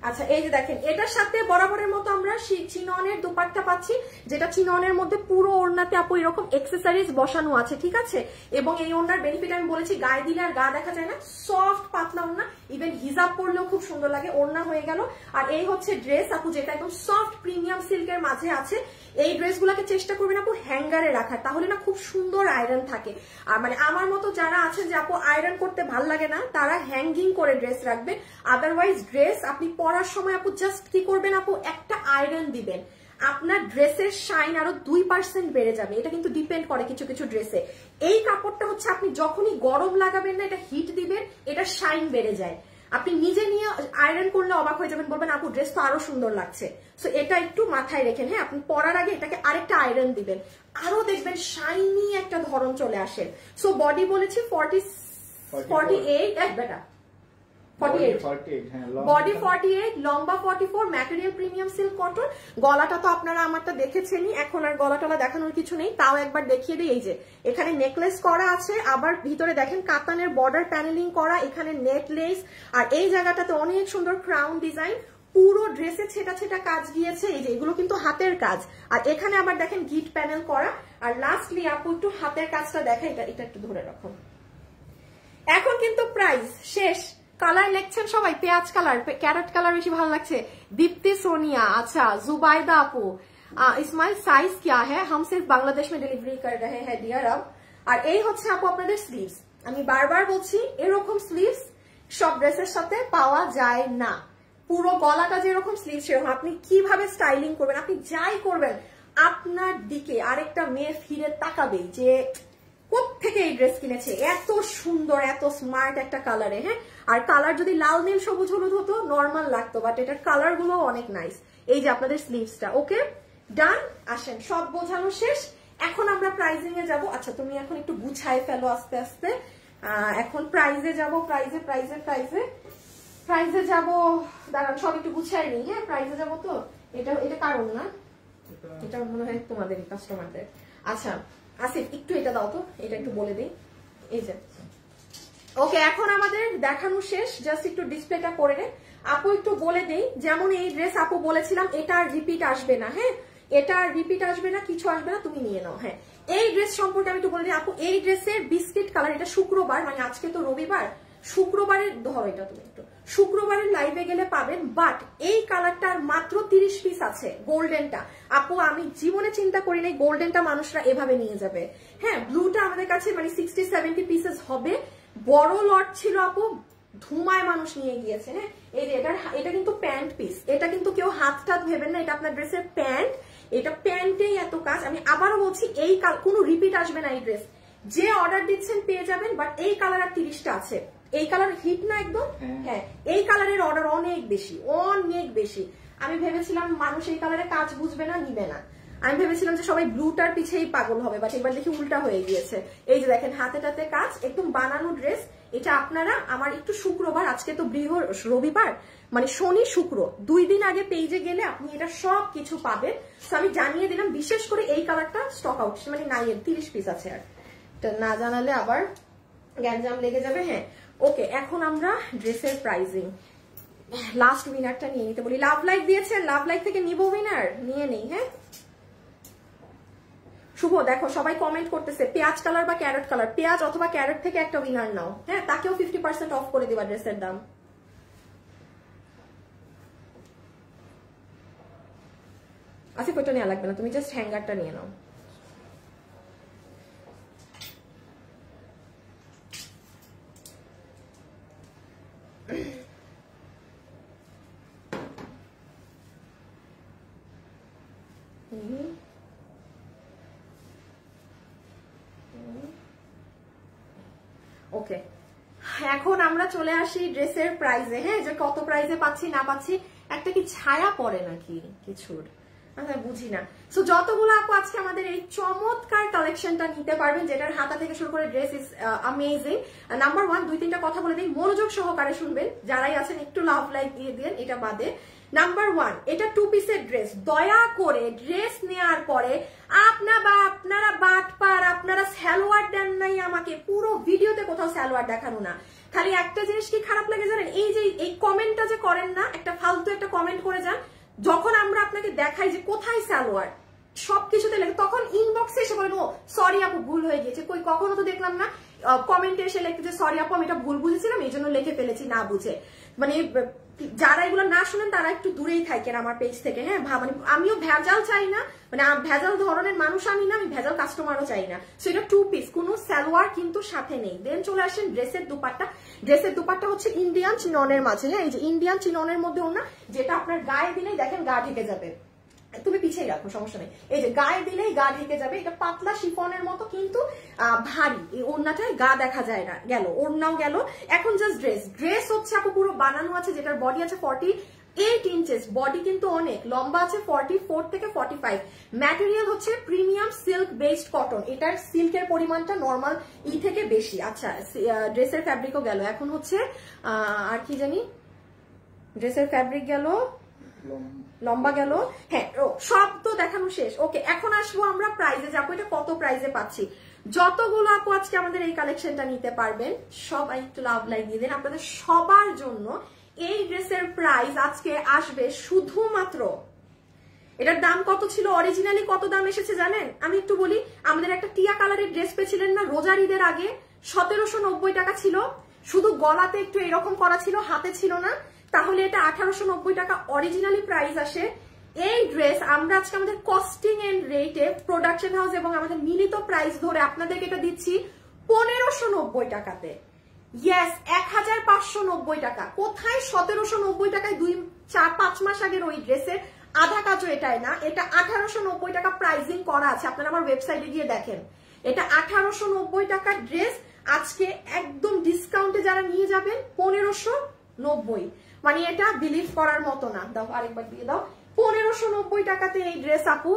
আচ্ছা এই যে দেখেন এটার সাথে বরাবরের মতো আমরা চিননের দুপাট্টা পাচ্ছি, যেটা চিননের মধ্যে পুরো ওড়নাতে আপু এরকম এক্সেসরিজ বসানো আছে, ঠিক আছে। এবং এই ওড়নার বেনিফিট আমি বলেছি, গায়ে দিলে আর গা দেখা যায় না, সফট পাতলা ওড়না, ইভেন হিজাব পরলেও খুব সুন্দর লাগে। ওড়না হয়ে গেল, আর এই হচ্ছে ড্রেস আপু, যেটা একদম সফট প্রিমিয়াম সিল্কের মাঝে আছে। এই ড্রেসগুলোকে চেষ্টা করবেন আপু হ্যাঙ্গারে রাখার, তাহলে না খুব সুন্দর আয়রন থাকে। আর মানে আমার মতো যারা আছেন যে আপু আয়রন করতে ভাল লাগে না, তারা হ্যাঙ্গিং করে ড্রেস রাখবেন। আদারওয়াইজ ড্রেস আপনি পরার সময় আপু জাস্ট কি করবেন আপু, একটা আয়রন দিবেন, আপনার ড্রেসের শাইন আরো 2% বেড়ে যাবে। এটা কিন্তু ডিপেন্ড করে কিছু কিছু ড্রেসে। এই কাপড়টা হচ্ছে আপনি যখনই গরম লাগাবেন না, এটা হিট দিবেন, এটা শাইন বেড়ে যায়। আপনি নিজে নিয়ে আয়রন করলে অবাক হয়ে যাবেন, বলবেন আপু ড্রেস তো আরো সুন্দর লাগছে। সো এটা একটু মাথায় রেখেন, হ্যাঁ। আপনি পরার আগে এটাকে আরেকটা আয়রন দিবেন, আরো দেখবেন শাইনি একটা ধরন চলে আসে। সো বডি বলেছি 48 বেটা 48, বডি 48, লম্বা 44, ম্যাটেরিয়াল প্রিমিয়াম সিল্ক কটন। গলাটা তো আপনারা আমারটা দেখেছেনই, এখন আর গলাটলা দেখানোর কিছু নেই, তাও একবার দেখিয়ে দিই। এই যে এখানে নেকলেস করা আছে, আবার ভিতরে দেখেন কাতানের বর্ডার প্যানেলিং করা, এখানে নেট লেস, আর এই জায়গাটাতে অনেক সুন্দর ক্রাউন ডিজাইন। পুরো ড্রেসে ছেটা ছেটা কাজ গিয়েছে, এই যে এগুলো কিন্তু হাতের কাজ। আর এখানে আবার দেখেন গিট প্যানেল করা। আর লাস্টলি আপু একটু হাতের কাজটা দেখা, এটা একটু ধরে রাখো। এখন কিন্তু প্রাইস শেষ। কালার লেখছেন সবাই, পেঁয়াজ কালার, ক্যারট কালার বেশি ভালো লাগছে। দীপ্তি সোনিয়া, আচ্ছা जुबैदा আপু, ইসমাইল সাইজ क्या है, हम सिर्फ बांग्लादेश में डिलीवरी कर रहे हैं डियर अब। আর এই হচ্ছে আপু আপনাদের স্লিভস। আমি বারবার বলছি এরকম স্লিভস সব ড্রেসের সাথে পাওয়া যায় না। পুরো গলাটা যেরকম স্লিভ সেরকম, আপনি কিভাবে স্টাইলিং করবেন, আপনি যাই করবেন, আপনার দিকে আরেকটা মেয়ে ফিরে তাকাবে যে কোত্থেকে এই ড্রেস কিনেছে, এত সুন্দর এত স্মার্ট একটা কালারে, হ্যাঁ। আর কালার যদি লাল নীল সবুজ হলুদ হতো নর্মাল লাগতো, বাট এটার কালার গুলো অনেক নাইস। এই যে আপনাদের স্লিভসটা, ওকে ডান। আসেন সব বোঝানো শেষ, এখন আমরা প্রাইজিং এ যাবো। আচ্ছা তুমি এখন একটু গুছায় ফেলো আস্তে আস্তে। এখন প্রাইজে যাবো, প্রাইজে যাবো, দাঁড়ান সব একটু গুছাই নি, হ্যাঁ। প্রাইজে যাবো তো, এটা কারণ না, এটা মনে হয় তোমাদের কাস্টমারদের। আচ্ছা আসিফ একটু এটা দাও তো, এটা একটু বলে দিই। এই যে ওকে, এখন আমাদের দেখানো শেষ, জাস্ট একটু ডিসপ্লেটা করে নে। আপু একটু বলে দেই, যেমন এই ড্রেস আপু বলেছিলাম এটা আর রিপিট আসবে না, হ্যাঁ। এটা আর রিপিট আসবে না, কিছু আসবে না, তুমি নিয়ে নাও, হ্যাঁ। এই ড্রেস সম্পর্কে আমি একটু বলে দিই আপু, এই ড্রেসের বিস্কিট কালার, এটা শুক্রবার, মানে আজকে তো রবিবার, শুক্রবারের ধরো এটা তুমি একটু, শুক্রবারের লাইভে গেলে পাবেন। বাট এই কালারটার মাত্র 30 পিস আছে, গোল্ডেনটা। আপু আমি জীবনে চিন্তা করি নাই গোল্ডেনটা মানুষরা এভাবে নিয়ে যাবে, হ্যাঁ। ব্লুটা আমাদের কাছে মানে 60-70 পিসেস হবে, বড় লট ছিল আপু, ধুমায় মানুষ নিয়ে গিয়েছে, হ্যাঁ। এই যে এটা কিন্তু প্যান্ট পিস, এটা কিন্তু কেউ হাত টাত ভেবেন না, এটা আপনার ড্রেসের প্যান্ট, এটা প্যান্টেই এত কাজ। আমি আবারও বলছি এই কোনো রিপিট আসবে না এই ড্রেস, যে অর্ডার দিচ্ছেন পেয়ে যাবেন। বাট এই কালার আর 30টা আছে, এই কালার হিট না একদম, হ্যাঁ। এই কালারের অর্ডার অনেক বেশি। আমি ভেবেছিলাম মানুষ এই কালারের কাজ বুঝবে না, নিবে না। আমি ভেবেছিলাম যে সবাই ব্লুটার পিছেই পাগল হবে, বাট এবার দেখি উল্টা হয়ে গিয়েছে। এই যে দেখেন হাতে টাতে কাজ, একদম বানানো ড্রেস। এটা আপনারা আমার একটু শুক্রবার, আজকে তো রবিবার, মানে শনি শুক্র 2 দিন আগে পেজে গেলে আপনি এটা সব কিছু পাবেন। তো আমি জানিয়ে দিলাম, বিশেষ করে এই কালারটা স্টক আউট, মানে নাই, 30 পিস আছে। আর না জানালে আবার গ্যাঞ্জাম লেগে যাবে, হ্যাঁ। ওকে, এখন আমরা ড্রেসের প্রাইজিং, লাস্ট উইনারটা নিয়ে নিতে বলি। লাভ লাইক দিয়েছেন, লাভ লাইক থেকে নিব উইনার, নিয়ে নেই, হ্যাঁ। শুভ দেখো সবাই কমেন্ট করতেছে পেঁয়াজ কালার বা ক্যারট কালার, পেঁয়াজ অথবা ক্যারট থেকে একটা উইনার নাও, হ্যাঁ। তাকেও 50% অফ করে দিবা ড্রেসের দাম। আচ্ছা ওইটা নেওয়া লাগবে না, তুমি জাস্ট হ্যাঙ্গারটা নিয়ে নাও। ওকে, এখন আমরা চলে আসি ড্রেসের প্রাইসে, হ্যাঁ। যে কত প্রাইসে পাচ্ছি না পাচ্ছি, একটা কি ছায়া পড়ে নাকি কিছুর, বুঝি না। সো যতগুলো আপু আজকে আমাদের এই চমৎকার কালেকশনটা নিতে পারবেন, যেটার হাতা থেকে শুরু করে ড্রেস ইজ অ্যামেজিং। নাম্বার 1 2-3টা কথা বলে দিই, মনোযোগ সহকারে শুনবেন, যারাই আছেন একটু লাভ লাইক দিয়ে দিন এটা বাদে। নাম্বার 1, এটা 2 পিসের ড্রেস। দয়া করে ড্রেস নেওয়ার পরে আপনারা বাটপার, আপনারা সালোয়ার দেন নাই আমাকে, পুরো ভিডিওতে কোথাও সালোয়ার দেখানো না। খালি একটা জিনিস কি খারাপ লাগে জানেন, এই যে এই কমেন্টটা যে করেন না, একটা ফালতু একটা কমেন্ট করে যান, যখন আমরা আপনাকে দেখাই যে কোথায় সালোয়ার সবকিছুতে লেগে, তখন ইনবক্সে এসে বলেন ও সরি আপু ভুল হয়ে গেছে। কই কখনো তো দেখলাম না কমেন্টে এসে লিখতে যে সরি আপু আমি এটা ভুল বুঝেছিলাম এই জন্য লিখে ফেলেছি না বুঝে। মানে যারা এগুলো না শুনেন তারা একটু দূরেই থাকেন আমার পেজ থেকে। হ্যাঁ, মানে আমিও ভেজাল চাই না, মানে ভেজাল ধরনের মানুষ আমি না, আমি ভেজাল কাস্টমারও চাই না। সো এটা 2 পিস, কোনো সালোয়ার কিন্তু সাথে নেই। দেন চলে আসেন ড্রেসের দুপাট্টা। ড্রেসের দুপাট্টা হচ্ছে ইন্ডিয়ান চিননের মাঝে। হ্যাঁ, এই যে ইন্ডিয়ান চিননের মধ্যে ওনা, যেটা আপনার গায়ে দিলেই দেখেন গা ঢেকে যাবে। তুমি পিছিয়ে রাখো সমস্যা নেই, এই যে গায়ে দিলেই গা ঢেকে যাবে। এটা পাতলা শিফনের মতো কিন্তু ভারী, এই ওড়নাটায় গা দেখা যায় না, গেল ওড়নাও গেল। এখন জাস্ট ড্রেস হচ্ছে আপু পুরো বানানো আছে, যেটার বডি আছে 48 ইঞ্চেস, বডি কিন্তু অনেক লম্বা আছে 44 থেকে 45। ম্যাটেরিয়াল হচ্ছে প্রিমিয়াম সিল্ক বেসড কটন, এটার সিল্কের পরিমাণটা নর্মাল থেকে বেশি। আচ্ছা, ড্রেসের ফ্যাব্রিকও গেল। এখন হচ্ছে আর কি জানি, ড্রেসের ফ্যাব্রিক গেল, লম্বা গেল, হ্যাঁ সব তো দেখানো শেষ। ওকে, এখন আসবো আমরা প্রাইজে, যাবো এটা কত প্রাইজে পাচ্ছি। যতগুলো আপু আজকে আমাদের এই কালেকশনটা নিতে পারবেন সবাই একটু লাভ লাইক দিয়ে দেন। আপনাদের সবার জন্য এই ড্রেসের প্রাইস আজকে আসবে শুধুমাত্র, এটার দাম কত ছিল অরিজিনালি, কত দাম এসেছে জানেন? আমি একটু বলি, আমাদের একটা টিয়া কালারের ড্রেস পেয়েছিলেন না রোজার ঈদের আগে, 1790 টাকা ছিল। শুধু গলাতে একটু এরকম করা ছিল, হাতে ছিল না, তাহলে এটা 1890 টাকা অরিজিনালি প্রাইস আসে। এই ড্রেস আমরা আজকে আমাদের কস্টিং এন্ড রেটে প্রোডাকশন হাউস এবং আমাদের মিলিত প্রাইস ধরে আপনাদেরকে এটা দিচ্ছি 1590 টাকাতে। ইয়েস, 1590 টাকা। কোথায় 1790 টাকায় 2-4-5 মাস আগের ওই ড্রেসের আধা কাজও এটাই না, এটা 1890 টাকা প্রাইসিং করা আছে। আপনারা আমার ওয়েবসাইটে গিয়ে দেখেন, এটা 1890 টাকার ড্রেস আজকে একদম ডিসকাউন্টে যারা নিয়ে যাবেন 1590। মানে এটা বিলিভ করার মতো না। দাও আরেকবার দিয়ে দাও, 1590 টাকাতে এই ড্রেস আপু।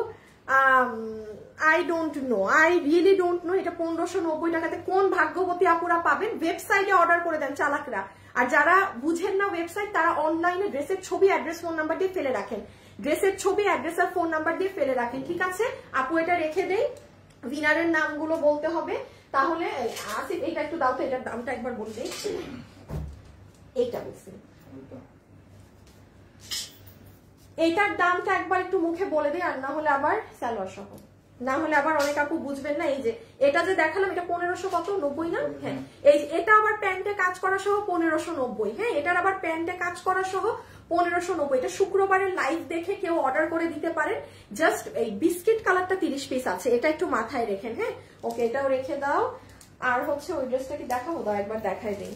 I don't know, I really don't know এটা 1590 টাকাতে কোন ভাগ্যবতী আপুরা পাবেন। ওয়েবসাইটে অর্ডার করে দেন চালাকরা। আর যারা বুঝেন না ওয়েবসাইট, তারা অনলাইনে ড্রেসের ছবি, অ্যাড্রেস, ফোন নাম্বার দিয়ে ফেলে রাখেন। ড্রেসের ছবি, অ্যাড্রেস আর ফোন নাম্বার দিয়ে ফেলে রাখেন, ঠিক আছে আপু? এটা রেখে দেই, উইনারের নামগুলো বলতে হবে। তাহলে আসিফ এইটা একটু দাও তো, এটার দামটা একবার বলে দিই। এইটা বলছি, এইটার দামটা একবার একটু মুখে বলে দিই, আর না হলে আবার সালোয়ার সহ, না হলে আবার অনেক আপু বুঝবেন না। এই যে এটা যে দেখালাম, এটা 1590 না? হ্যাঁ, এই এটা আবার প্যান্টে কাজ করা সহ 1590। হ্যাঁ, এটার আবার প্যান্টে কাজ করা সহ 1590। এটা শুক্রবারের লাইভ দেখে কেউ অর্ডার করে দিতে পারেন। জাস্ট এই বিস্কিট কালারটা 30 পিস আছে, এটা একটু মাথায় রেখেন। হ্যাঁ, ওকে, এটাও রেখে দাও। আর হচ্ছে ওই ড্রেসটা কি দেখাবো, দাও একবার দেখাই দিই।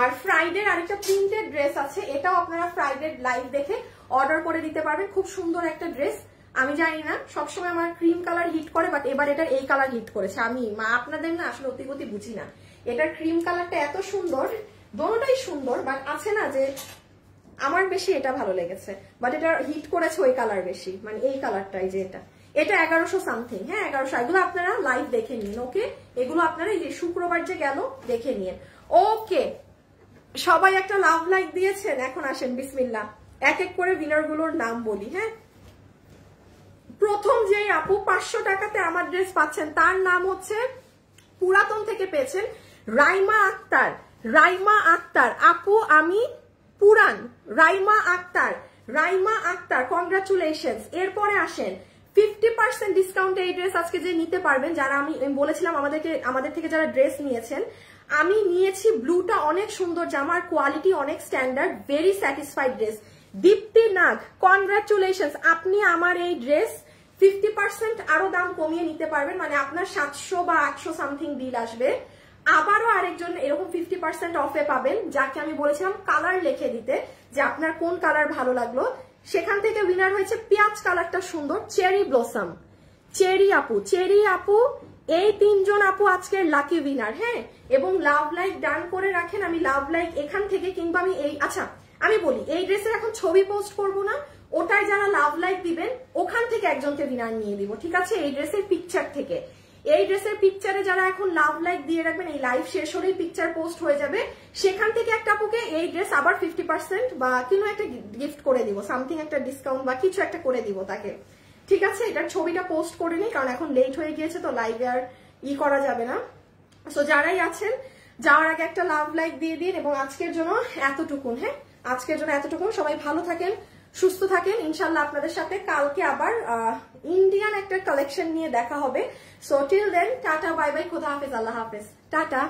আর ফ্রাইডের আরেকটা প্রিন্টেড ড্রেস আছে, এটাও আপনারা ফ্রাইডে লাইভ দেখে অর্ডার করে দিতে পারবেন। খুব সুন্দর একটা ড্রেস। আমি জানি না, সবসময় আমার ক্রিম কালার হিট করে, বাট এবার এটার এই কালার হিট করেছে। আমি আপনাদের না আসলে অতিগতি বুঝি না, এটার ক্রিম কালারটা এত সুন্দর, দোনোটাই সুন্দর, বাট আছে না যে আমার বেশি এটা ভালো লেগেছে, বাট এটা হিট করেছে ওই কালার বেশি, মানে এই কালারটাই যে এটা 1100 সামথিং। হ্যাঁ, 1100। এগুলো আপনারা লাইভ দেখে নিন। ওকে, এগুলো আপনারা এই যে শুক্রবার যে গেল দেখে নিন। ওকে, সবাই একটা লাভ লাইক দিয়েছেন। এখন আসেন বিসমিল্লাহ, এক এক করে উইনার গুলোর নাম বলি। হ্যাঁ, প্রথম যে আপু 500 টাকাতে আমার ড্রেস পাচ্ছেন, তার নাম হচ্ছে, পুরাতন থেকে পেয়েছেন, রাইমা আক্তার। রাইমা আক্তার আপু, আমি পুরান। রাইমা আক্তার, কংগ্রাচুলেশনস। এরপরে আসেন 50% ডিসকাউন্টে এই ড্রেস আজকে যে নিতে পারবেন, যারা আমি বলেছিলাম আমাদের থেকে যারা ড্রেস নিয়েছেন, আমি নিয়েছি ব্লুটা, অনেক সুন্দর জামার কোয়ালিটি, অনেক স্ট্যান্ডার্ড, ভেরি স্যাটিসফাইড ড্রেস। দীপ্তি নাগ, কনগ্রাচুলেশনস, আপনি আমার এই ড্রেস 50% আরো দাম কমিয়ে নিতে পারবেন, মানে আপনার 700 বা 800 সামথিং বিল আসবে। আবারও আরেকজন এরকম 50% অফে পাবেন, যাকে আমি বলেছিলাম কালার লিখে দিতে, যে আপনার কোন কালার ভালো লাগলো। সেখান থেকে উইনার হয়েছে পেঁয়াজ কালারটা সুন্দর, চেরি ব্লসম, চেরি আপু। এই 3 জন আপু আজকের লাকি উইনার। হ্যাঁ, এবং লাভ লাইক ডান করে রাখেন। আমি লাভ লাইক এখান থেকে, কিংবা আমি এই, আচ্ছা আমি বলি, এই ড্রেসের এখন ছবি পোস্ট করব না, ওটায় যারা লাভ লাইক দিবেন ওখান থেকে একজনকে উইনার নিয়ে দিব, ঠিক আছে? এই ড্রেসের পিকচার থেকে, এই ড্রেসের পিকচারে যারা এখন লাভ লাইক দিয়ে রাখবেন, এই লাইভ শেষ হলেই পিকচার পোস্ট হয়ে যাবে, সেখান থেকে একটা আপুকে এই ড্রেস আবার 50% বা কোনো একটা গিফট করে দিব, সামথিং একটা ডিসকাউন্ট বা কিছু একটা করে দিব তাকে, ঠিক আছে? এটার ছবিটা পোস্ট করে নিই, কারণ এখন লেট হয়ে গিয়েছে তো লাইভে আর করা যাবে না। সো যারাই আছেন যাওয়ার আগে একটা লাভ লাইক দিয়ে দিন। এবং আজকের জন্য এতটুকুন, হ্যাঁ আজকের জন্য এতটুকুন। সবাই ভালো থাকেন, সুস্থ থাকেন। ইনশাল্লাহ আপনাদের সাথে কালকে আবার ইন্ডিয়ান একটা কালেকশন নিয়ে দেখা হবে। So till then tata, bye bye, খোদা হাফেজ, আল্লাহ হাফেজ, টাটা।